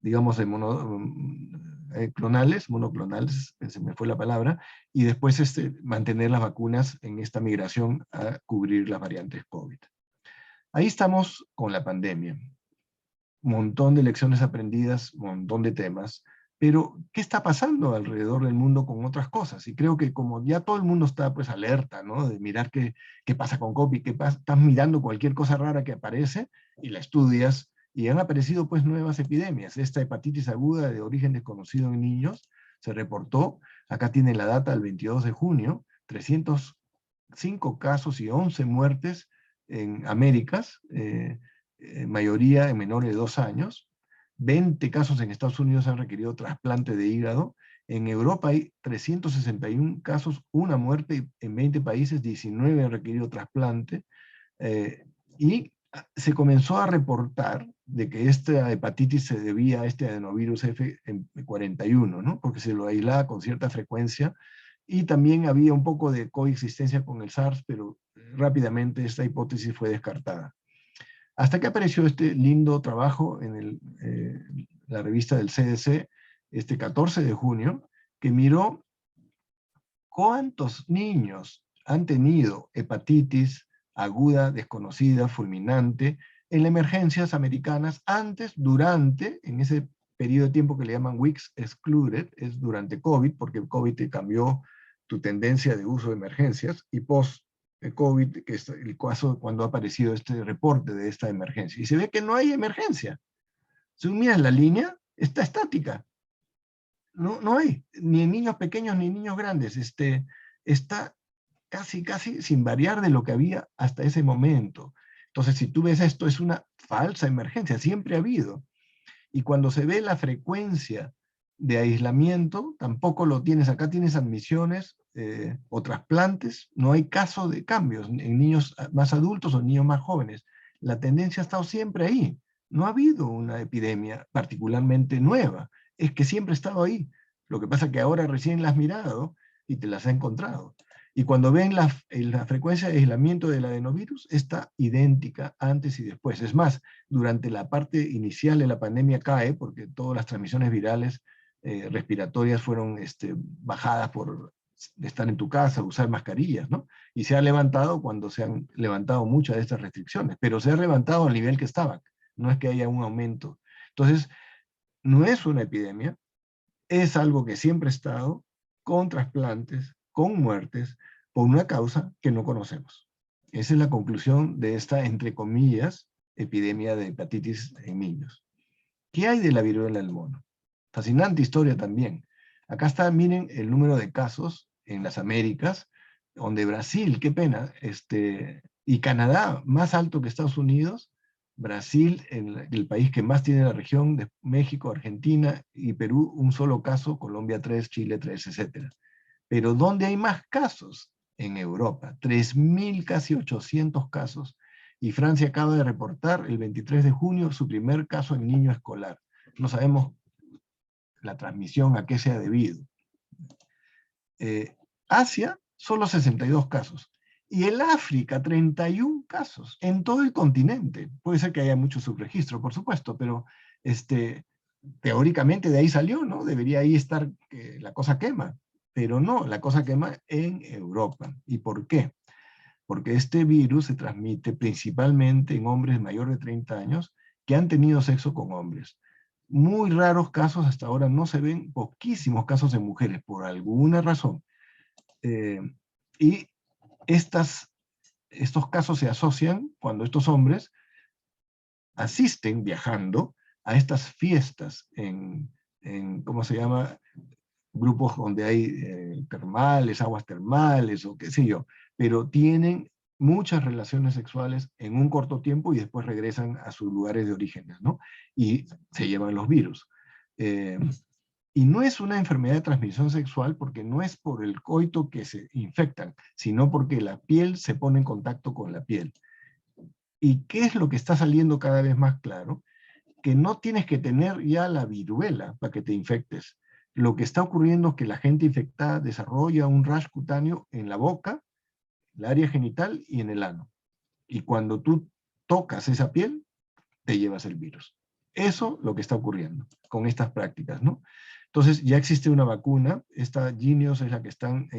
digamos, monoclonales, se me fue la palabra, y después mantener las vacunas en esta migración a cubrir las variantes COVID. Ahí estamos con la pandemia. Montón de lecciones aprendidas, montón de temas, pero ¿qué está pasando alrededor del mundo con otras cosas? Y creo que como ya todo el mundo está pues alerta, ¿no? De mirar qué pasa con COVID, estás mirando cualquier cosa rara que aparece y la estudias, y han aparecido pues nuevas epidemias. Esta hepatitis aguda de origen desconocido en niños se reportó, acá tiene la data del 22 de junio, 305 casos y 11 muertes en Américas, mayoría en menores de 2 años. 20 casos en Estados Unidos han requerido trasplante de hígado. En Europa hay 361 casos, una muerte en 20 países, 19 han requerido trasplante, y se comenzó a reportar de que esta hepatitis se debía a este adenovirus F41, ¿no? Porque se lo aislaba con cierta frecuencia, y también había un poco de coexistencia con el SARS, pero rápidamente esta hipótesis fue descartada. Hasta que apareció este lindo trabajo en la revista del CDC, este 14 de junio, que miró cuántos niños han tenido hepatitis aguda, desconocida, fulminante, en las emergencias americanas, antes, durante, en ese periodo de tiempo que le llaman weeks excluded, es durante COVID, porque el COVID te cambió tu tendencia de uso de emergencias, y post-COVID, que es el caso cuando ha aparecido este reporte de esta emergencia. Y se ve que no hay emergencia. Si miras la línea, está estática. No hay, ni en niños pequeños ni en niños grandes. Está casi sin variar de lo que había hasta ese momento. Entonces, si tú ves esto, es una falsa emergencia, siempre ha habido. Y cuando se ve la frecuencia de aislamiento, tampoco lo tienes. Acá tienes admisiones o trasplantes, no hay caso de cambios en niños más adultos o niños más jóvenes. La tendencia ha estado siempre ahí. No ha habido una epidemia particularmente nueva, es que siempre ha estado ahí. Lo que pasa es que ahora recién la has mirado y te las has encontrado. Y cuando ven la frecuencia de aislamiento del adenovirus, está idéntica antes y después. Es más, durante la parte inicial de la pandemia cae, porque todas las transmisiones virales respiratorias fueron bajadas por estar en tu casa, usar mascarillas, ¿no? Y se ha levantado cuando se han levantado muchas de estas restricciones, pero se ha levantado al nivel que estaban. No es que haya un aumento. Entonces, no es una epidemia, es algo que siempre ha estado, con trasplantes, con muertes, por una causa que no conocemos. Esa es la conclusión de esta, entre comillas, epidemia de hepatitis en niños. ¿Qué hay de la viruela del mono? Fascinante historia también. Acá está, miren, el número de casos en las Américas, donde Brasil, qué pena, y Canadá, más alto que Estados Unidos, Brasil, el país que más tiene la región, de México, Argentina y Perú, un solo caso, Colombia 3, Chile 3, etc. Pero ¿dónde hay más casos? En Europa, 3.000, casi 800 casos, y Francia acaba de reportar el 23 de junio su primer caso en niño escolar. No sabemos la transmisión a qué se ha debido. Asia, solo 62 casos. Y el África, 31 casos en todo el continente. Puede ser que haya mucho subregistro, por supuesto, pero teóricamente de ahí salió, ¿no? Debería ahí estar que la cosa quema. Pero no, la cosa quema en Europa. ¿Y por qué? Porque este virus se transmite principalmente en hombres mayores de 30 años que han tenido sexo con hombres. Muy raros casos, hasta ahora no se ven, poquísimos casos en mujeres, por alguna razón. Y estos casos se asocian cuando estos hombres asisten viajando a estas fiestas ¿cómo se llama? Grupos donde hay termales, aguas termales o qué sé yo, pero tienen muchas relaciones sexuales en un corto tiempo y después regresan a sus lugares de orígenes, ¿no? Y se llevan los virus. Y no es una enfermedad de transmisión sexual porque no es por el coito que se infectan, sino porque la piel se pone en contacto con la piel. ¿Y qué es lo que está saliendo cada vez más claro? Que no tienes que tener ya la viruela para que te infectes. Lo que está ocurriendo es que la gente infectada desarrolla un rash cutáneo en la boca, el área genital y en el ano. Y cuando tú tocas esa piel, te llevas el virus. Eso es lo que está ocurriendo con estas prácticas, ¿no? Entonces ya existe una vacuna, esta Jynneos es la que están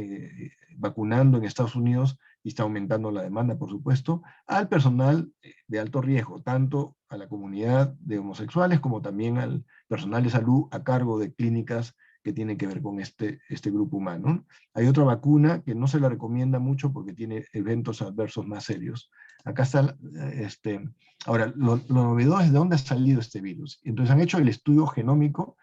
vacunando en Estados Unidos y está aumentando la demanda, por supuesto, al personal de alto riesgo, tanto a la comunidad de homosexuales como también al personal de salud a cargo de clínicas que tienen que ver con este grupo humano. Hay otra vacuna que no se la recomienda mucho porque tiene eventos adversos más serios. Acá está, ahora, lo novedoso es de dónde ha salido este virus. Entonces han hecho el estudio genómico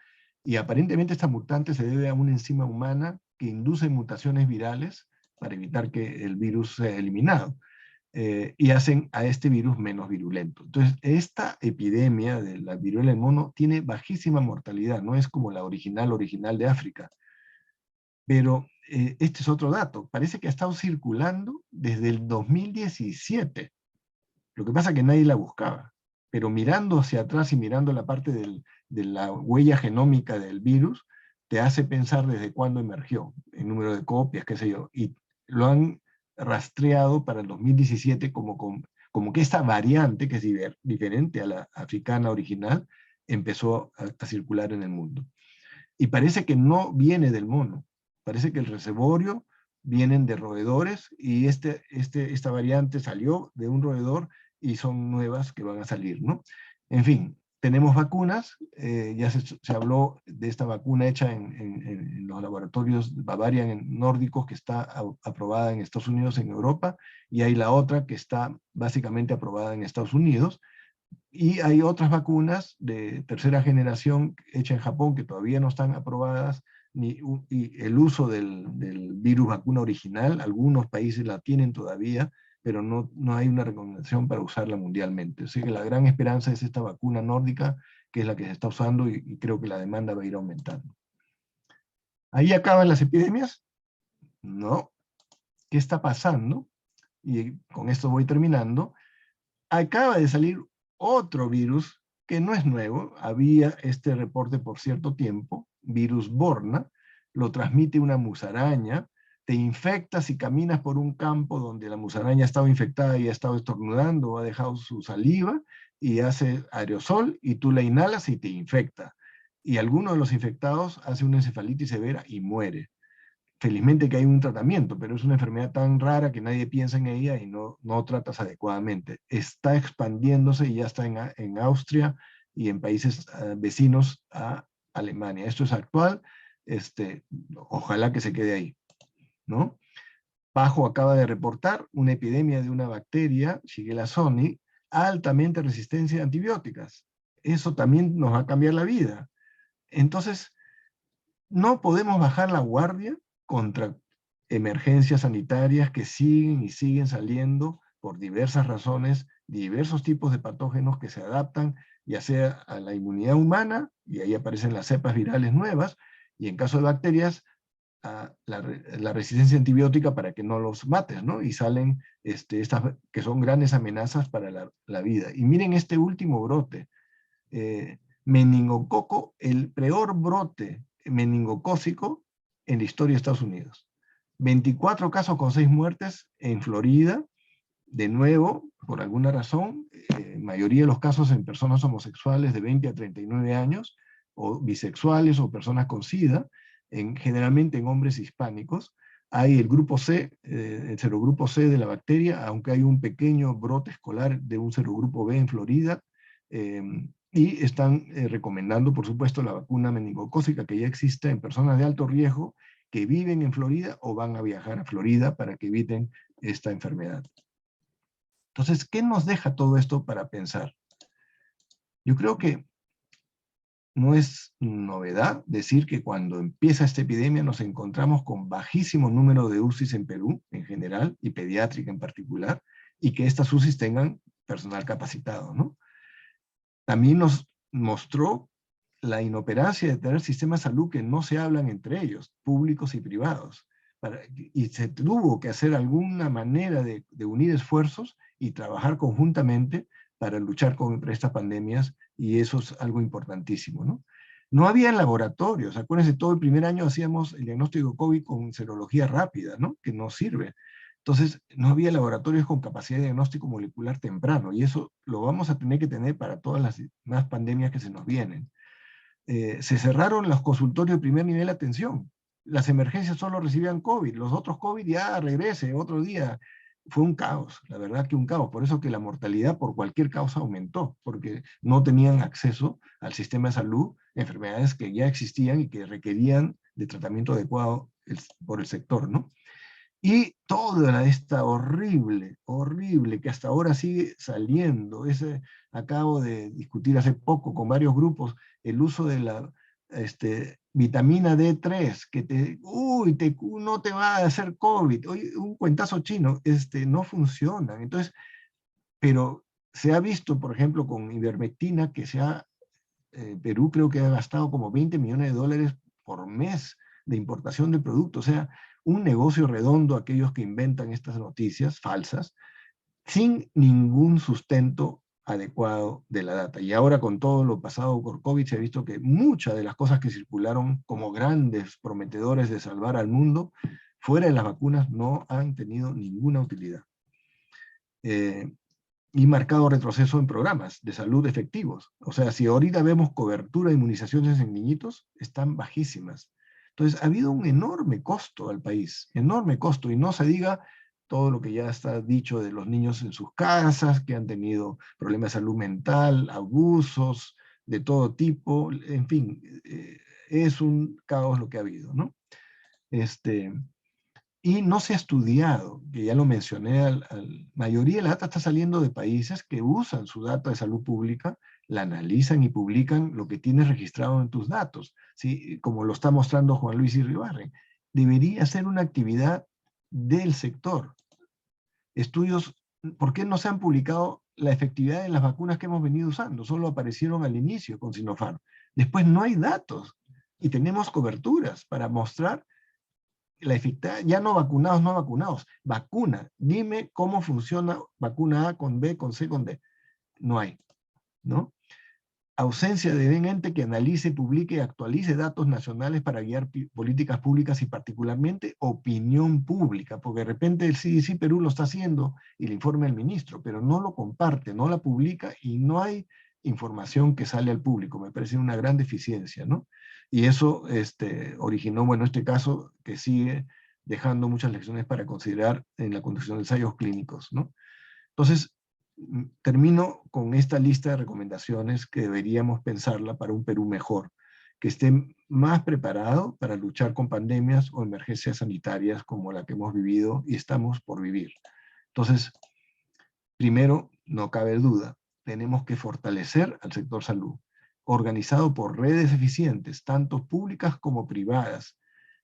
y aparentemente esta mutante se debe a una enzima humana que induce mutaciones virales para evitar que el virus sea eliminado. Y hacen a este virus menos virulento. Entonces, esta epidemia de la viruela del mono tiene bajísima mortalidad, no es como la original de África. Pero este es otro dato. Parece que ha estado circulando desde el 2017. Lo que pasa es que nadie la buscaba. Pero mirando hacia atrás y mirando la parte de la huella genómica del virus, te hace pensar desde cuándo emergió, el número de copias, qué sé yo. Y lo han rastreado para el 2017 como que esta variante, que es diferente a la africana original, empezó a circular en el mundo. Y parece que no viene del mono, parece que el reservorio vienen de roedores y esta variante salió de un roedor y son nuevas que van a salir, ¿no? En fin, tenemos vacunas, ya se habló de esta vacuna hecha en los laboratorios Bavarian nórdicos que está aprobada en Estados Unidos, en Europa, y hay la otra que está básicamente aprobada en Estados Unidos, y hay otras vacunas de tercera generación hechas en Japón que todavía no están aprobadas, y el uso del virus vacuna original, algunos países la tienen todavía, pero no hay una recomendación para usarla mundialmente. Así que la gran esperanza es esta vacuna nórdica, que es la que se está usando, y creo que la demanda va a ir aumentando. ¿Ahí acaban las epidemias? No. ¿Qué está pasando? Y con esto voy terminando. Acaba de salir otro virus que no es nuevo, había este reporte por cierto tiempo, virus Borna, lo transmite una musaraña, te infectas si caminas por un campo donde la musaraña ha estado infectada y ha estado estornudando o ha dejado su saliva y hace aerosol y tú la inhalas y te infecta. Y alguno de los infectados hace una encefalitis severa y muere. Felizmente que hay un tratamiento, pero es una enfermedad tan rara que nadie piensa en ella y no tratas adecuadamente. Está expandiéndose y ya está en Austria y en países vecinos a Alemania. Esto es actual, ojalá que se quede ahí, ¿no? Pajo acaba de reportar una epidemia de una bacteria, Shigella sonni, altamente resistente a antibióticas. Eso también nos va a cambiar la vida. Entonces, no podemos bajar la guardia contra emergencias sanitarias que siguen y siguen saliendo por diversas razones, diversos tipos de patógenos que se adaptan, ya sea a la inmunidad humana, y ahí aparecen las cepas virales nuevas, y en caso de bacterias, a la resistencia antibiótica para que no los mates, ¿no? Y salen estas que son grandes amenazas para la vida. Y miren este último brote, meningococo, el peor brote meningocócico en la historia de Estados Unidos. 24 casos con 6 muertes en Florida, de nuevo, por alguna razón, mayoría de los casos en personas homosexuales de 20 a 39 años, o bisexuales o personas con SIDA, generalmente en hombres hispánicos. Hay el grupo C, el serogrupo C de la bacteria, aunque hay un pequeño brote escolar de un serogrupo B en Florida, y están recomendando, por supuesto, la vacuna meningocócica que ya existe en personas de alto riesgo que viven en Florida o van a viajar a Florida para que eviten esta enfermedad. Entonces, ¿qué nos deja todo esto para pensar? Yo creo que no es novedad decir que cuando empieza esta epidemia nos encontramos con bajísimo número de UCIs en Perú en general y pediátrica en particular, y que estas UCIs tengan personal capacitado, ¿no? También nos mostró la inoperancia de tener sistemas de salud que no se hablan entre ellos, públicos y privados. Y se tuvo que hacer alguna manera de unir esfuerzos y trabajar conjuntamente para luchar contra estas pandemias, y eso es algo importantísimo, ¿no? No había laboratorios, acuérdense, todo el primer año hacíamos el diagnóstico de COVID con serología rápida, ¿no? Que no sirve. Entonces, no había laboratorios con capacidad de diagnóstico molecular temprano, y eso lo vamos a tener que tener para todas las más pandemias que se nos vienen. Se cerraron los consultorios de primer nivel de atención. Las emergencias solo recibían COVID, los otros COVID ya regrese otro día. Fue un caos, la verdad que un caos. Por eso que la mortalidad por cualquier causa aumentó, porque no tenían acceso al sistema de salud, enfermedades que ya existían y que requerían de tratamiento adecuado por el sector, ¿no? Y toda esta horrible, que hasta ahora sigue saliendo, acabo de discutir hace poco con varios grupos el uso de la vitamina D3, que no te va a hacer COVID. Oye, un cuentazo chino, no funcionan. Entonces, pero se ha visto, por ejemplo, con ivermectina, que Perú creo que ha gastado como 20 millones de dólares por mes de importación de productos. O sea, un negocio redondo aquellos que inventan estas noticias falsas, sin ningún sustento adecuado de la data. Y ahora con todo lo pasado por COVID se ha visto que muchas de las cosas que circularon como grandes prometedores de salvar al mundo, fuera de las vacunas, no han tenido ninguna utilidad. Y marcado retroceso en programas de salud efectivos. O sea, si ahorita vemos cobertura de inmunizaciones en niñitos, están bajísimas. Entonces, ha habido un enorme costo al país, enorme costo, y no se diga todo lo que ya está dicho de los niños en sus casas, que han tenido problemas de salud mental, abusos de todo tipo, en fin, es un caos lo que ha habido, ¿no? Y no se ha estudiado, que ya lo mencioné, mayoría de la data está saliendo de países que usan su data de salud pública, la analizan y publican lo que tienes registrado en tus datos, ¿sí? Como lo está mostrando Juan Luis Irribarren. Debería ser una actividad del sector. Estudios, ¿por qué no se han publicado la efectividad de las vacunas que hemos venido usando? Solo aparecieron al inicio con Sinopharm. Después no hay datos y tenemos coberturas para mostrar la efectividad, ya no vacunados, no vacunados, vacuna. Dime cómo funciona vacuna A con B, con C, con D. No hay, ¿no? Ausencia de un ente que analice, publique y actualice datos nacionales para guiar políticas públicas y particularmente opinión pública, porque de repente el CDC Perú lo está haciendo y le informa el ministro, pero no lo comparte, no la publica y no hay información que sale al público. Me parece una gran deficiencia, ¿no? Y eso originó, bueno, este caso que sigue dejando muchas lecciones para considerar en la conducción de ensayos clínicos, ¿no? Entonces, termino con esta lista de recomendaciones que deberíamos pensarla para un Perú mejor, que esté más preparado para luchar con pandemias o emergencias sanitarias como la que hemos vivido y estamos por vivir. Entonces, primero, no cabe duda, tenemos que fortalecer al sector salud, organizado por redes eficientes, tanto públicas como privadas.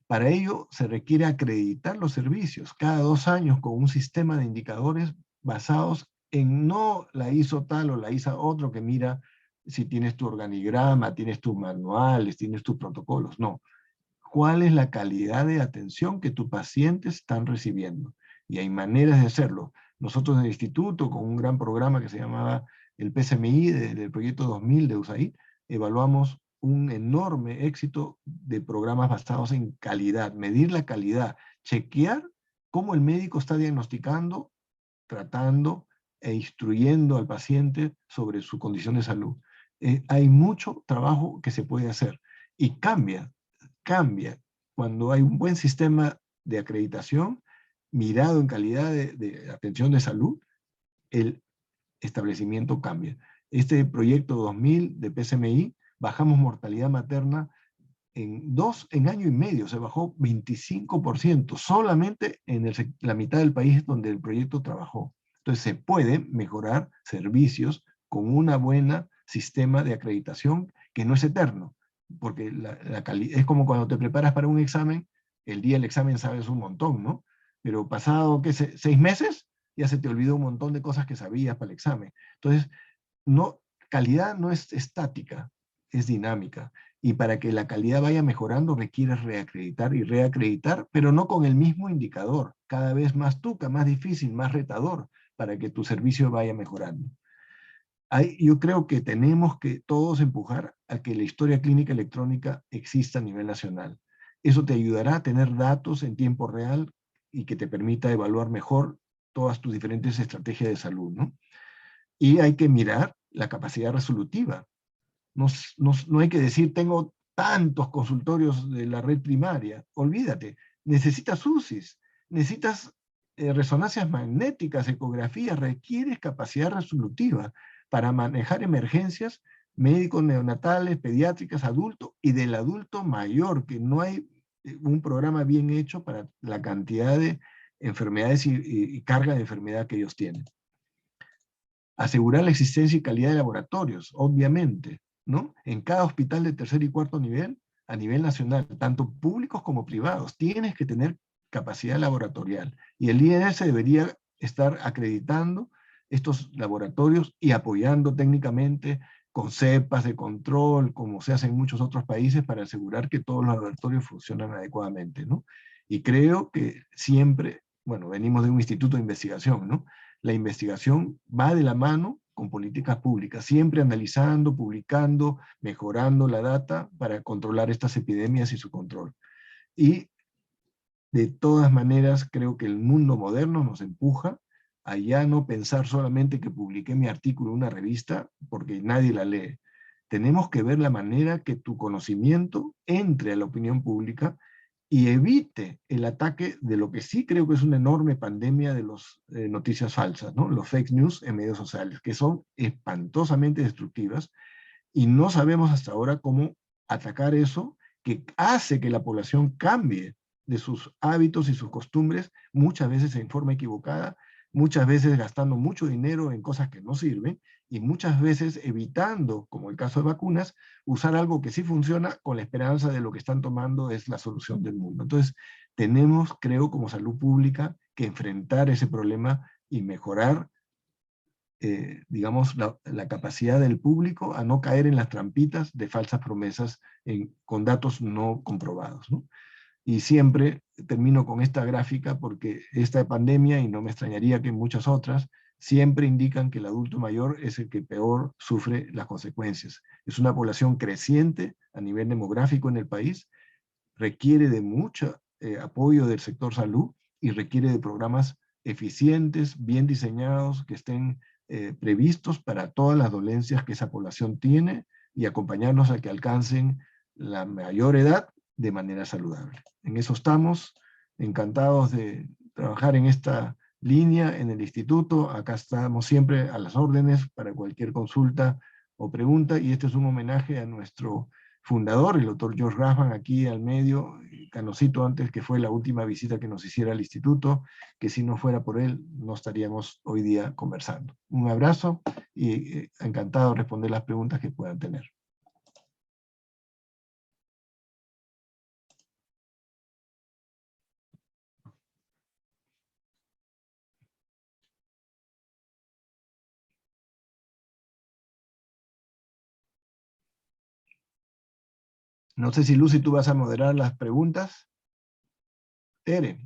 Para ello, se requiere acreditar los servicios cada 2 años con un sistema de indicadores basados en no la hizo tal o la hizo otro que mira si tienes tu organigrama, tienes tus manuales, tienes tus protocolos. No. ¿Cuál es la calidad de atención que tus pacientes están recibiendo? Y hay maneras de hacerlo. Nosotros en el instituto, con un gran programa que se llamaba el PSMI, del proyecto 2000 de USAID, evaluamos un enorme éxito de programas basados en calidad, medir la calidad, chequear cómo el médico está diagnosticando, tratando e instruyendo al paciente sobre su condición de salud. Hay mucho trabajo que se puede hacer y cambia cuando hay un buen sistema de acreditación mirado en calidad de atención de salud, el establecimiento cambia. Este proyecto 2000 de PSMI, bajamos mortalidad materna en año y medio, se bajó 25%, solamente en la mitad del país donde el proyecto trabajó. Entonces se puede mejorar servicios con una buena sistema de acreditación que no es eterno, porque es como cuando te preparas para un examen, el día del examen sabes un montón, ¿no? Pero pasado, ¿qué sé? 6 meses, ya se te olvidó un montón de cosas que sabías para el examen. Entonces, calidad no es estática, es dinámica. Y para que la calidad vaya mejorando requiere reacreditar y reacreditar, pero no con el mismo indicador, cada vez más tuca, más difícil, más retador, para que tu servicio vaya mejorando. Yo creo que tenemos que todos empujar a que la historia clínica electrónica exista a nivel nacional. Eso te ayudará a tener datos en tiempo real y que te permita evaluar mejor todas tus diferentes estrategias de salud, ¿no? Y hay que mirar la capacidad resolutiva. No hay que decir, tengo tantos consultorios de la red primaria. Olvídate, necesitas UCIs, necesitas resonancias magnéticas, ecografías, requieres capacidad resolutiva para manejar emergencias médicos neonatales, pediátricas, adultos y del adulto mayor, que no hay un programa bien hecho para la cantidad de enfermedades y carga de enfermedad que ellos tienen. Asegurar la existencia y calidad de laboratorios, obviamente, ¿no? En cada hospital de tercer y cuarto nivel, a nivel nacional, tanto públicos como privados, tienes que tener capacidad laboratorial. Y el INS debería estar acreditando estos laboratorios y apoyando técnicamente con cepas de control, como se hace en muchos otros países, para asegurar que todos los laboratorios funcionan adecuadamente, ¿no? Y creo que siempre, bueno, venimos de un instituto de investigación, ¿no? La investigación va de la mano con políticas públicas, siempre analizando, publicando, mejorando la data para controlar estas epidemias y su control. Y de todas maneras, creo que el mundo moderno nos empuja a ya no pensar solamente que publiqué mi artículo en una revista porque nadie la lee. Tenemos que ver la manera que tu conocimiento entre a la opinión pública y evite el ataque de lo que sí creo que es una enorme pandemia de las noticias falsas, ¿no? Los fake news en medios sociales, que son espantosamente destructivas, y no sabemos hasta ahora cómo atacar eso, que hace que la población cambie de sus hábitos y sus costumbres, muchas veces en forma equivocada, muchas veces gastando mucho dinero en cosas que no sirven, y muchas veces evitando, como el caso de vacunas, usar algo que sí funciona con la esperanza de lo que están tomando es la solución del mundo. Entonces, tenemos, creo, como salud pública, que enfrentar ese problema y mejorar digamos, la capacidad del público a no caer en las trampitas de falsas promesas con datos no comprobados, ¿no? Y siempre termino con esta gráfica porque esta pandemia, y no me extrañaría que muchas otras, siempre indican que el adulto mayor es el que peor sufre las consecuencias. Es una población creciente a nivel demográfico en el país, requiere de mucho apoyo del sector salud y requiere de programas eficientes, bien diseñados, que estén previstos para todas las dolencias que esa población tiene y acompañarnos a que alcancen la mayor edad de manera saludable. En eso estamos, encantados de trabajar en esta línea en el instituto. Acá estamos siempre a las órdenes para cualquier consulta o pregunta, y este es un homenaje a nuestro fundador, el doctor George Graham, aquí al medio, Canocito antes, que fue la última visita que nos hiciera al instituto, que si no fuera por él, no estaríamos hoy día conversando. Un abrazo y encantado de responder las preguntas que puedan tener. No sé si Lucy, tú vas a moderar las preguntas. Tere.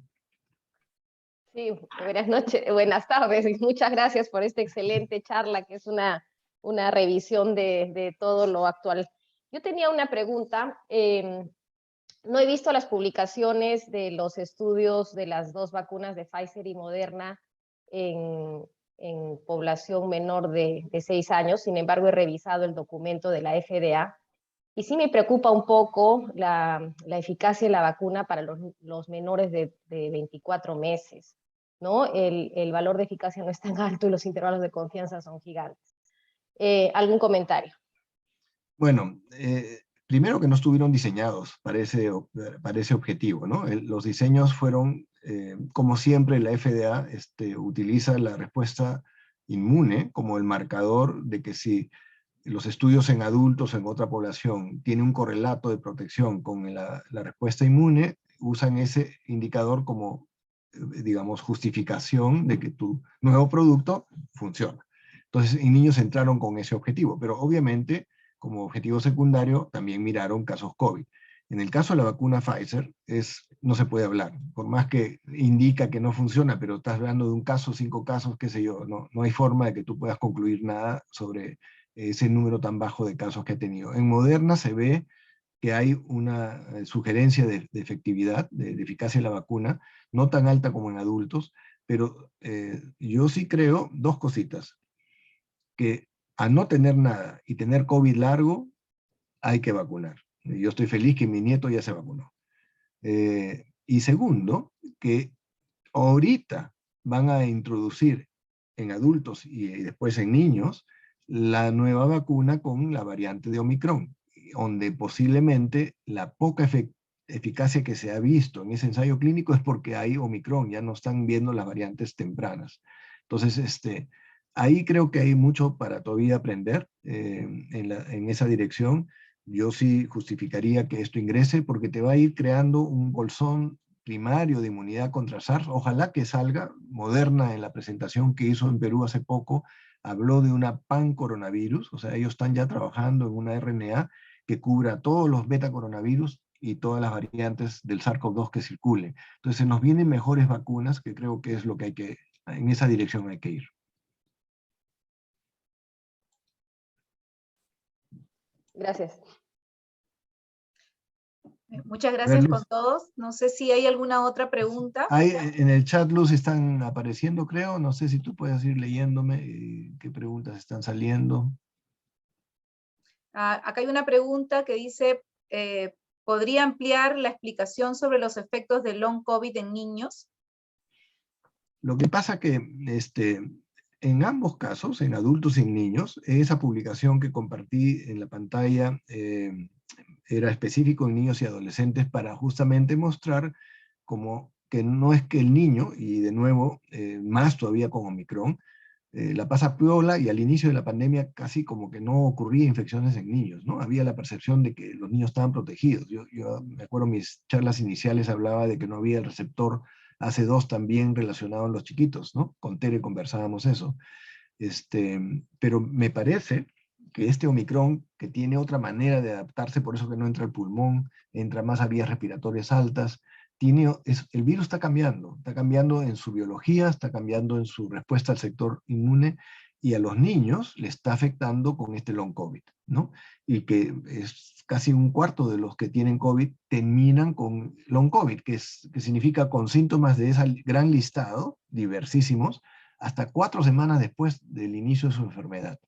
Sí, buenas noches, buenas tardes, y muchas gracias por esta excelente charla, que es una revisión de todo lo actual. Yo tenía una pregunta, no he visto las publicaciones de los estudios de las dos vacunas de Pfizer y Moderna en población menor de 6 años, sin embargo he revisado el documento de la FDA, y sí me preocupa un poco la eficacia de la vacuna para los menores de 24 meses, ¿no? El valor de eficacia no es tan alto y los intervalos de confianza son gigantes. ¿Algún comentario? Bueno, primero que no estuvieron diseñados para ese objetivo, ¿no? Los diseños fueron, como siempre, la FDA utiliza la respuesta inmune como el marcador de que si los estudios en adultos en otra población tienen un correlato de protección con la respuesta inmune, usan ese indicador como, digamos, justificación de que tu nuevo producto funciona. Entonces, en niños entraron con ese objetivo, pero obviamente, como objetivo secundario, también miraron casos COVID. En el caso de la vacuna Pfizer, no se puede hablar, por más que indica que no funciona, pero estás hablando de un caso, 5 casos, qué sé yo, no hay forma de que tú puedas concluir nada sobre ese número tan bajo de casos que ha tenido. En Moderna se ve que hay una sugerencia de efectividad, de eficacia de la vacuna, no tan alta como en adultos, pero yo sí creo dos cositas, que a no tener nada y tener COVID largo, hay que vacunar. Yo estoy feliz que mi nieto ya se vacunó. Y segundo, que ahorita van a introducir en adultos y después en niños la nueva vacuna con la variante de Omicron, donde posiblemente la poca eficacia que se ha visto en ese ensayo clínico es porque hay Omicron, ya no están viendo las variantes tempranas. Entonces, ahí creo que hay mucho para todavía aprender en esa dirección. Yo sí justificaría que esto ingrese porque te va a ir creando un bolsón primario de inmunidad contra SARS, ojalá que salga. Moderna, en la presentación que hizo en Perú hace poco, habló de una pan-coronavirus, o sea, ellos están ya trabajando en una RNA que cubra todos los beta-coronavirus y todas las variantes del SARS-CoV-2 que circulen. Entonces, se nos vienen mejores vacunas, que creo que es lo que hay que, en esa dirección hay que ir. Gracias. Muchas gracias con todos. No sé si hay alguna otra pregunta. En el chat, Luz, están apareciendo, creo. No sé si tú puedes ir leyéndome qué preguntas están saliendo. Acá hay una pregunta que dice, ¿podría ampliar la explicación sobre los efectos del long COVID en niños? Lo que pasa que en ambos casos, en adultos y en niños, esa publicación que compartí en la pantalla era específico en niños y adolescentes para justamente mostrar como que no es que el niño, y de nuevo, más todavía con Omicron, la pasa piola, y al inicio de la pandemia casi como que no ocurría infecciones en niños, ¿no? Había la percepción de que los niños estaban protegidos. Yo me acuerdo mis charlas iniciales hablaba de que no había el receptor AC2 también relacionado en los chiquitos, ¿no? Con Tere conversábamos eso. Pero me parece que este Omicron, que tiene otra manera de adaptarse, por eso que no entra al pulmón, entra más a vías respiratorias altas, el virus está cambiando en su biología, está cambiando en su respuesta al sector inmune, y a los niños le está afectando con este long COVID, ¿no? Y que es casi un cuarto de los que tienen COVID terminan con long COVID, que significa con síntomas de ese gran listado, diversísimos, hasta 4 semanas después del inicio de su enfermedad.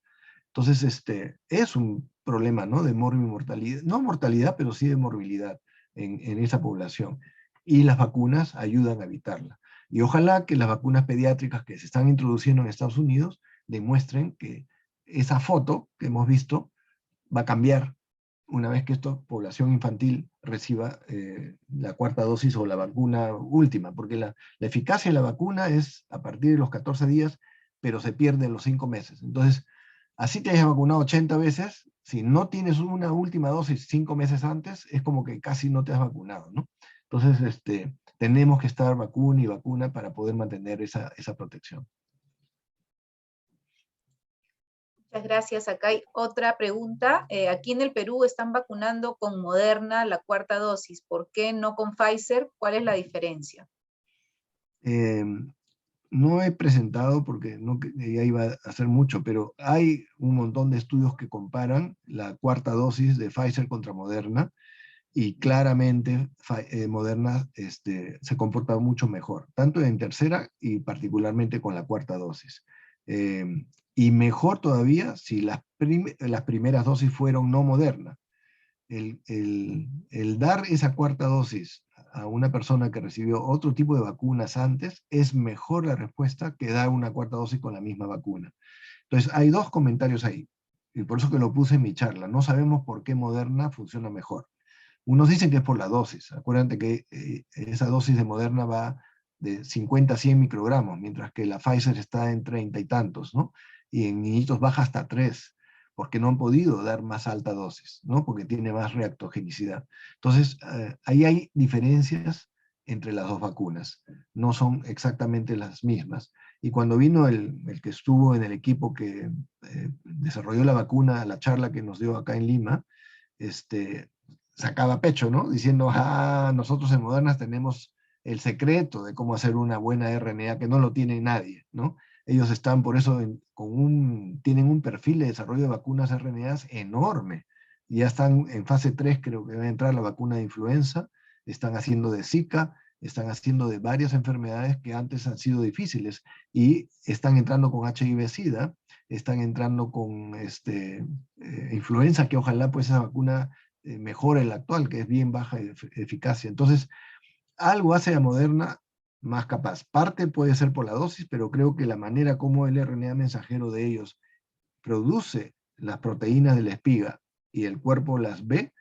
Entonces, es un problema, ¿no? De mortalidad, no mortalidad, pero sí de morbilidad en esa población. Y las vacunas ayudan a evitarla. Y ojalá que las vacunas pediátricas que se están introduciendo en Estados Unidos demuestren que esa foto que hemos visto va a cambiar una vez que esta población infantil reciba la 4ª dosis o la vacuna última, porque la eficacia de la vacuna es a partir de los 14 días, pero se pierde en los 5 meses. Entonces, así te hayas vacunado 80 veces, si no tienes una última dosis 5 meses antes, es como que casi no te has vacunado, ¿no? Entonces, tenemos que estar vacuna y vacuna para poder mantener esa protección. Muchas gracias. Acá hay otra pregunta. Aquí en el Perú están vacunando con Moderna la 4ª dosis. ¿Por qué no con Pfizer? ¿Cuál es la diferencia? No he presentado porque ya iba a hacer mucho, pero hay un montón de estudios que comparan la 4ª dosis de Pfizer contra Moderna, y claramente Moderna se comporta mucho mejor, tanto en tercera y particularmente con la 4ª dosis. Y mejor todavía si las primeras dosis fueron no Moderna. El dar esa 4ª dosis a una persona que recibió otro tipo de vacunas antes, es mejor la respuesta que dar una 4ª dosis con la misma vacuna. Entonces, hay 2 comentarios ahí, y por eso que lo puse en mi charla. No sabemos por qué Moderna funciona mejor. Unos dicen que es por la dosis. Acuérdate que esa dosis de Moderna va de 50 a 100 microgramos, mientras que la Pfizer está en 30 y tantos, ¿no? Y en niñitos baja hasta 3, porque no han podido dar más alta dosis, ¿no? Porque tiene más reactogenicidad. Entonces, ahí hay diferencias entre las 2 vacunas. No son exactamente las mismas. Y cuando vino el que estuvo en el equipo que desarrolló la vacuna, la charla que nos dio acá en Lima, sacaba pecho, ¿no? Diciendo, nosotros en Moderna tenemos el secreto de cómo hacer una buena RNA, que no lo tiene nadie, ¿no? Ellos están por eso tienen un perfil de desarrollo de vacunas RNAs enorme. Ya están en fase 3, creo que va a entrar la vacuna de influenza, están haciendo de Zika, están haciendo de varias enfermedades que antes han sido difíciles, y están entrando con HIV-Sida, están entrando con influenza, que ojalá pues esa vacuna mejore la actual, que es bien baja de eficacia. Entonces, algo hace a Moderna más capaz. Parte puede ser por la dosis, pero creo que la manera como el RNA mensajero de ellos produce las proteínas de la espiga y el cuerpo las ve,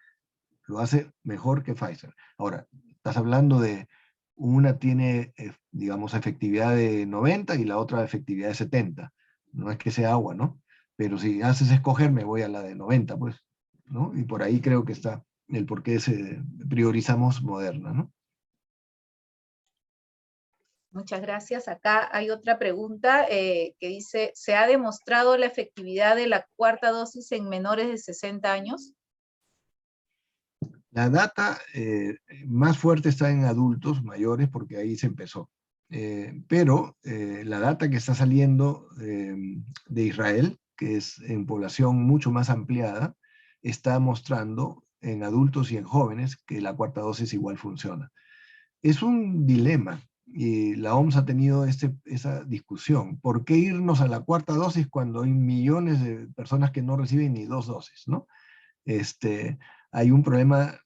lo hace mejor que Pfizer. Ahora, estás hablando de una tiene, digamos, efectividad de 90 y la otra efectividad de 70. No es que sea agua, ¿no? Pero si haces escoger, me voy a la de 90, pues, ¿no? Y por ahí creo que está el por qué priorizamos Moderna, ¿no? Muchas gracias. Acá hay otra pregunta que dice, ¿se ha demostrado la efectividad de la cuarta dosis en menores de 60 años? La data más fuerte está en adultos mayores porque ahí se empezó. Pero la data que está saliendo de Israel, que es en población mucho más ampliada, está mostrando en adultos y en jóvenes que la cuarta dosis igual funciona. Es un dilema y la OMS ha tenido esa discusión. ¿Por qué irnos a la cuarta dosis cuando hay millones de personas que no reciben ni 2 dosis, ¿no? Hay un problema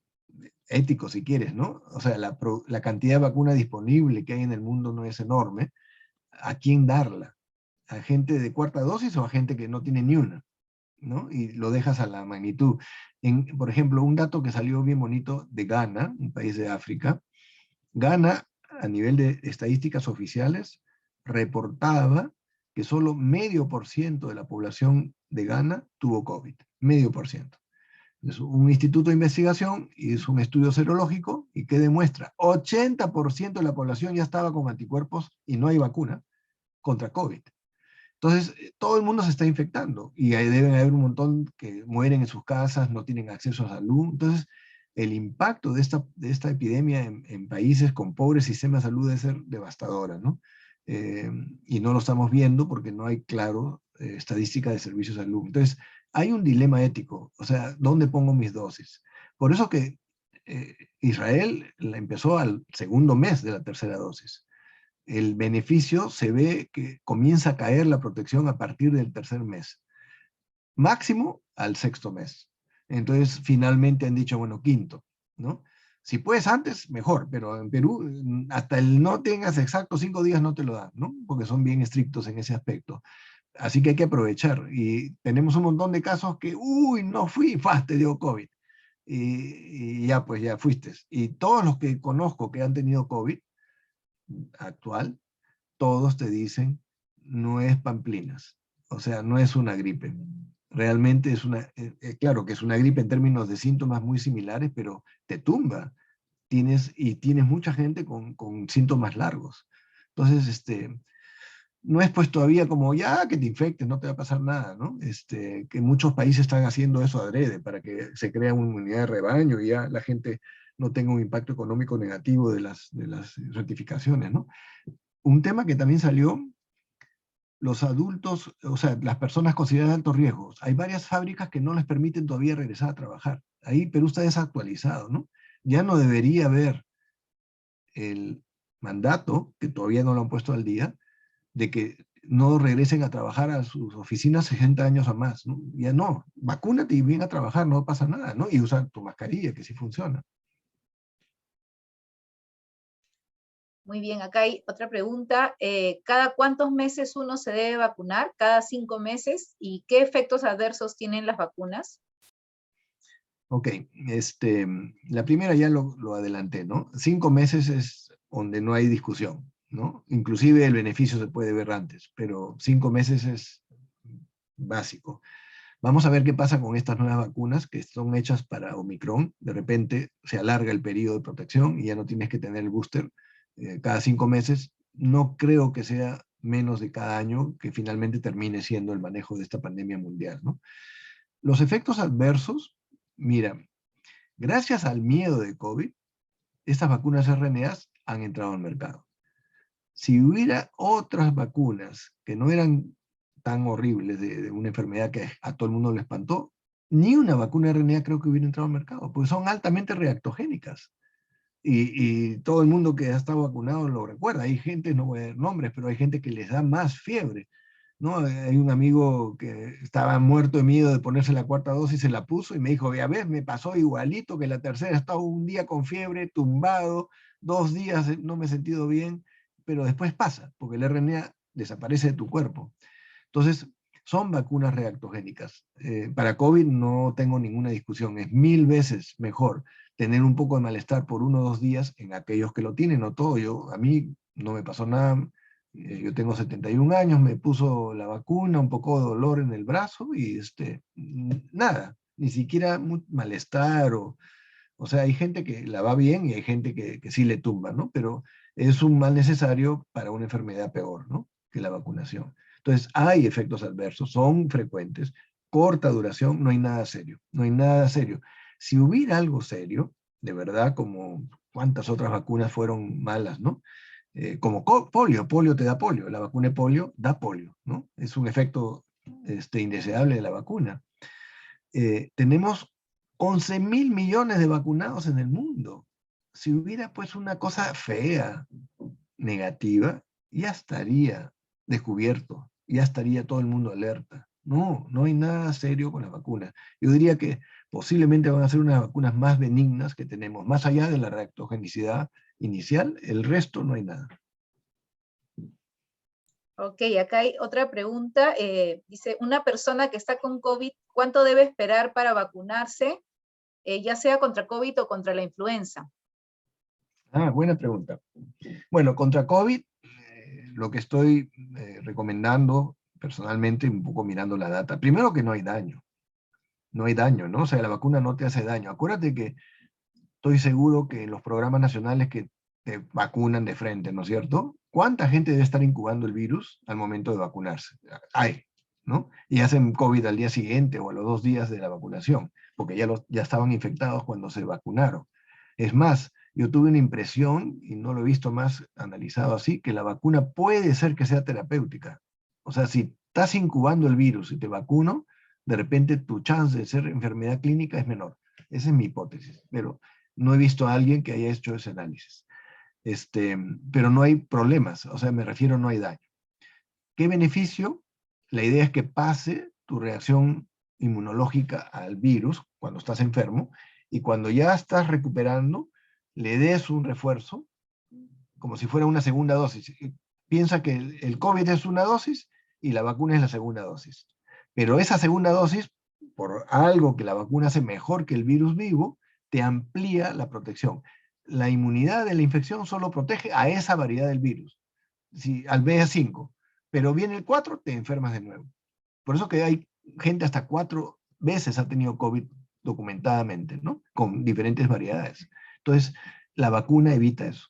ético, si quieres, ¿no? O sea, la cantidad de vacuna disponible que hay en el mundo no es enorme. ¿A quién darla? ¿A gente de cuarta dosis o a gente que no tiene ni una? ¿No? Y lo dejas a la magnitud. Por ejemplo, un dato que salió bien bonito de Ghana, un país de África. Ghana, a nivel de estadísticas oficiales, reportaba que solo 0,5% de la población de Ghana tuvo COVID. 0,5%. Es un instituto de investigación y es un estudio serológico y que demuestra 80% de la población ya estaba con anticuerpos y no hay vacuna contra COVID. Entonces, todo el mundo se está infectando y ahí deben haber un montón que mueren en sus casas, no tienen acceso a salud. Entonces, el impacto de esta epidemia en países con pobres sistemas de salud debe ser devastadora, ¿no? Y no lo estamos viendo porque no hay, claro, estadística de servicios de salud. Entonces, hay un dilema ético, o sea, ¿dónde pongo mis dosis? Por eso que Israel la empezó al segundo mes de la tercera dosis. El beneficio se ve que comienza a caer la protección a partir del tercer mes, máximo al sexto mes. Entonces, finalmente han dicho, bueno, quinto, ¿no? Si puedes antes, mejor, pero en Perú, hasta el no tengas exactos 5 días no te lo dan, ¿no? Porque son bien estrictos en ese aspecto. Así que hay que aprovechar. Y tenemos un montón de casos que, uy, no fui, te dio COVID. Y ya, pues ya fuiste. Y todos los que conozco que han tenido COVID actual, todos te dicen, no es pamplinas. O sea, no es una gripe. Realmente es claro que es una gripe en términos de síntomas muy similares, pero te tumba. Tienes mucha gente con síntomas largos. Entonces, no es pues todavía como, ya que te infectes, no te va a pasar nada, ¿no? Que muchos países están haciendo eso adrede para que se crea una inmunidad de rebaño y ya la gente no tenga un impacto económico negativo de las certificaciones, ¿no? Un tema que también salió, los adultos, o sea, las personas consideradas de alto riesgo. Hay varias fábricas que no les permiten todavía regresar a trabajar. Ahí Perú está desactualizado, ¿no? Ya no debería haber el mandato, que todavía no lo han puesto al día, de que no regresen a trabajar a sus oficinas 60 años o más, ¿no? Ya no, vacúnate y ven a trabajar, no pasa nada, ¿no? Y usa tu mascarilla, que sí funciona. Muy bien, acá hay otra pregunta. ¿Cada cuántos meses uno se debe vacunar? ¿Cada 5 meses? ¿Y qué efectos adversos tienen las vacunas? Ok, la primera ya lo adelanté, ¿no? 5 meses es donde no hay discusión, ¿no? Inclusive el beneficio se puede ver antes, pero 5 meses es básico. Vamos a ver qué pasa con estas nuevas vacunas que son hechas para Omicron. De repente se alarga el periodo de protección y ya no tienes que tener el booster cada 5 meses. No creo que sea menos de cada año que finalmente termine siendo el manejo de esta pandemia mundial, ¿no? Los efectos adversos, mira, gracias al miedo de COVID, estas vacunas RNAs han entrado al mercado. Si hubiera otras vacunas que no eran tan horribles de una enfermedad que a todo el mundo le espantó, ni una vacuna RNA creo que hubiera entrado al mercado, porque son altamente reactogénicas. Y todo el mundo que ha estado vacunado lo recuerda. Hay gente, no voy a dar nombres, pero hay gente que les da más fiebre, ¿no? Hay un amigo que estaba muerto de miedo de ponerse la cuarta dosis, se la puso y me dijo, ya ves, me pasó igualito que la tercera, he estado un día con fiebre, tumbado, 2 días no me he sentido bien, pero después pasa, porque el RNA desaparece de tu cuerpo. Entonces, son vacunas reactogénicas. Para COVID no tengo ninguna discusión, es 1000 veces mejor tener un poco de malestar por 1 o 2 días en aquellos que lo tienen, no todo. A mí no me pasó nada, yo tengo 71 años, me puso la vacuna, un poco de dolor en el brazo y nada, ni siquiera malestar o sea, hay gente que la va bien y hay gente que sí le tumba, ¿no? Pero es un mal necesario para una enfermedad peor, ¿no?, que la vacunación. Entonces, hay efectos adversos, son frecuentes, corta duración, no hay nada serio, no hay nada serio. Si hubiera algo serio, de verdad, como cuántas otras vacunas fueron malas, ¿no? Como polio te da polio, la vacuna de polio da polio, ¿no? Es un efecto indeseable de la vacuna. Tenemos 11.000 millones de vacunados en el mundo. Si hubiera pues una cosa fea, negativa, ya estaría descubierto, ya estaría todo el mundo alerta. No, no hay nada serio con las vacunas. Yo diría que posiblemente van a ser unas vacunas más benignas que tenemos, más allá de la reactogenicidad inicial, el resto no hay nada. Ok, acá hay otra pregunta. Dice, una persona que está con COVID, ¿cuánto debe esperar para vacunarse, ya sea contra COVID o contra la influenza? Ah, buena pregunta. Bueno, contra COVID, lo que estoy recomendando personalmente, un poco mirando la data, primero que no hay daño. No hay daño, ¿no? O sea, la vacuna no te hace daño. Acuérdate que estoy seguro que los programas nacionales que te vacunan de frente, ¿no es cierto? ¿Cuánta gente debe estar incubando el virus al momento de vacunarse? Hay, ¿no? Y hacen COVID al día siguiente o a los 2 días de la vacunación, porque ya estaban infectados cuando se vacunaron. Es más, yo tuve una impresión, y no lo he visto más analizado así, que la vacuna puede ser que sea terapéutica. O sea, si estás incubando el virus y te vacuno, de repente tu chance de ser enfermedad clínica es menor. Esa es mi hipótesis, pero no he visto a alguien que haya hecho ese análisis. Pero no hay problemas, o sea, me refiero, no hay daño. ¿Qué beneficio? La idea es que pase tu reacción inmunológica al virus cuando estás enfermo, y cuando ya estás recuperando, le des un refuerzo, como si fuera una segunda dosis. Piensa que el COVID es una dosis y la vacuna es la segunda dosis. Pero esa segunda dosis, por algo que la vacuna hace mejor que el virus vivo, te amplía la protección. La inmunidad de la infección solo protege a esa variedad del virus, si, al BA5, pero viene el 4, te enfermas de nuevo. Por eso que hay gente hasta 4 veces ha tenido COVID documentadamente, ¿no? Con diferentes variedades. Entonces, la vacuna evita eso,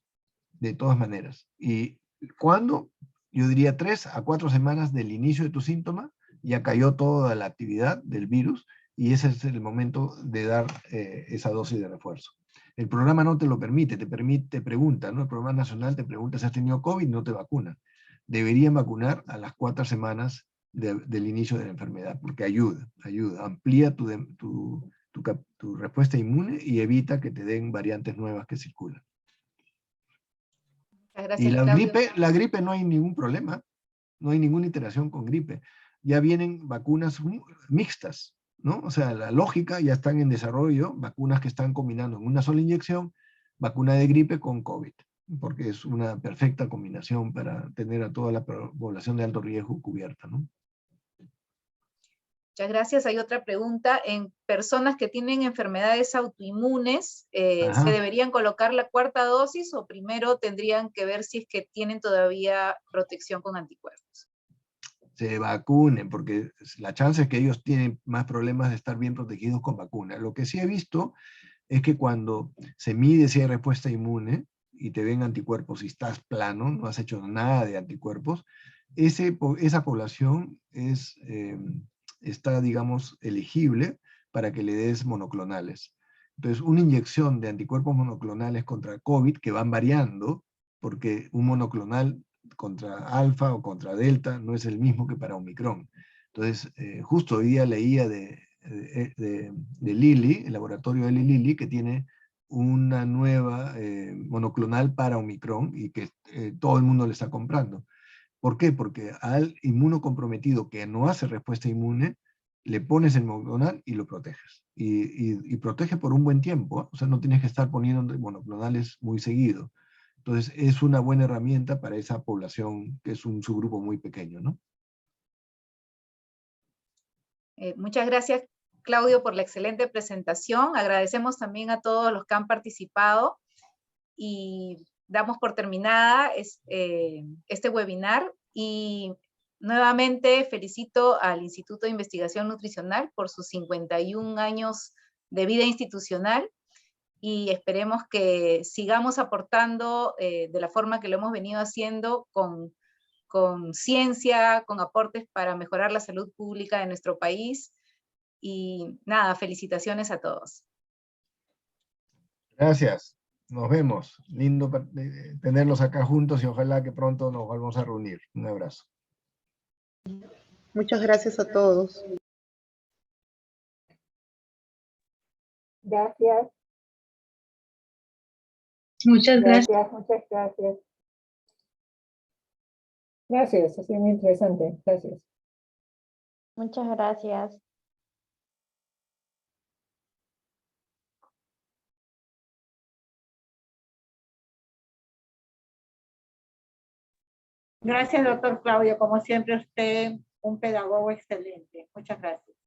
de todas maneras. ¿Y cuándo? Yo diría 3 a 4 semanas del inicio de tu síntoma, ya cayó toda la actividad del virus, y ese es el momento de dar esa dosis de refuerzo. El programa no te lo permite, te pregunta, ¿no? El programa nacional te pregunta si has tenido COVID, no te vacuna. Deberían vacunar a las 4 semanas del inicio de la enfermedad, porque ayuda, amplía tu respuesta inmune y evita que te den variantes nuevas que circulan. Muchas Y gracias, Claudio. la gripe no hay ningún problema, no hay ninguna interacción con gripe. Ya vienen vacunas mixtas, ¿no? O sea, la lógica, ya están en desarrollo, vacunas que están combinando en una sola inyección, vacuna de gripe con COVID, porque es una perfecta combinación para tener a toda la población de alto riesgo cubierta, ¿no? Muchas gracias. Hay otra pregunta. En personas que tienen enfermedades autoinmunes, ¿se deberían colocar la 4ª dosis o primero tendrían que ver si es que tienen todavía protección con anticuerpos? Se vacunen, porque la chance es que ellos tienen más problemas de estar bien protegidos con vacuna. Lo que sí he visto es que cuando se mide si hay respuesta inmune y te ven anticuerpos y estás plano, no has hecho nada de anticuerpos, esa población está, digamos, elegible para que le des monoclonales. Entonces, una inyección de anticuerpos monoclonales contra COVID, que van variando, porque un monoclonal contra alfa o contra delta no es el mismo que para Omicron. Entonces, justo hoy día leía de Lilly, el laboratorio de Eli Lilly, que tiene una nueva monoclonal para Omicron y que todo el mundo le está comprando. ¿Por qué? Porque al inmunocomprometido que no hace respuesta inmune, le pones el monoclonal y lo proteges. Y protege por un buen tiempo, ¿eh? O sea, no tienes que estar poniendo monoclonales muy seguido. Entonces, es una buena herramienta para esa población, que es un subgrupo muy pequeño, ¿no? Muchas gracias, Claudio, por la excelente presentación. Agradecemos también a todos los que han participado y damos por terminada este webinar. Y nuevamente felicito al Instituto de Investigación Nutricional por sus 51 años de vida institucional. y esperemos que sigamos aportando de la forma que lo hemos venido haciendo con ciencia, con aportes para mejorar la salud pública de nuestro país. Y nada, felicitaciones a todos. Gracias. Nos vemos. Lindo tenerlos acá juntos y ojalá que pronto nos volvamos a reunir. Un abrazo. Muchas gracias a todos. Gracias. Muchas gracias. Gracias, muchas gracias. Gracias, ha sido muy interesante. Gracias. Muchas gracias. Gracias, doctor Claudio. Como siempre, usted un pedagogo excelente. Muchas gracias.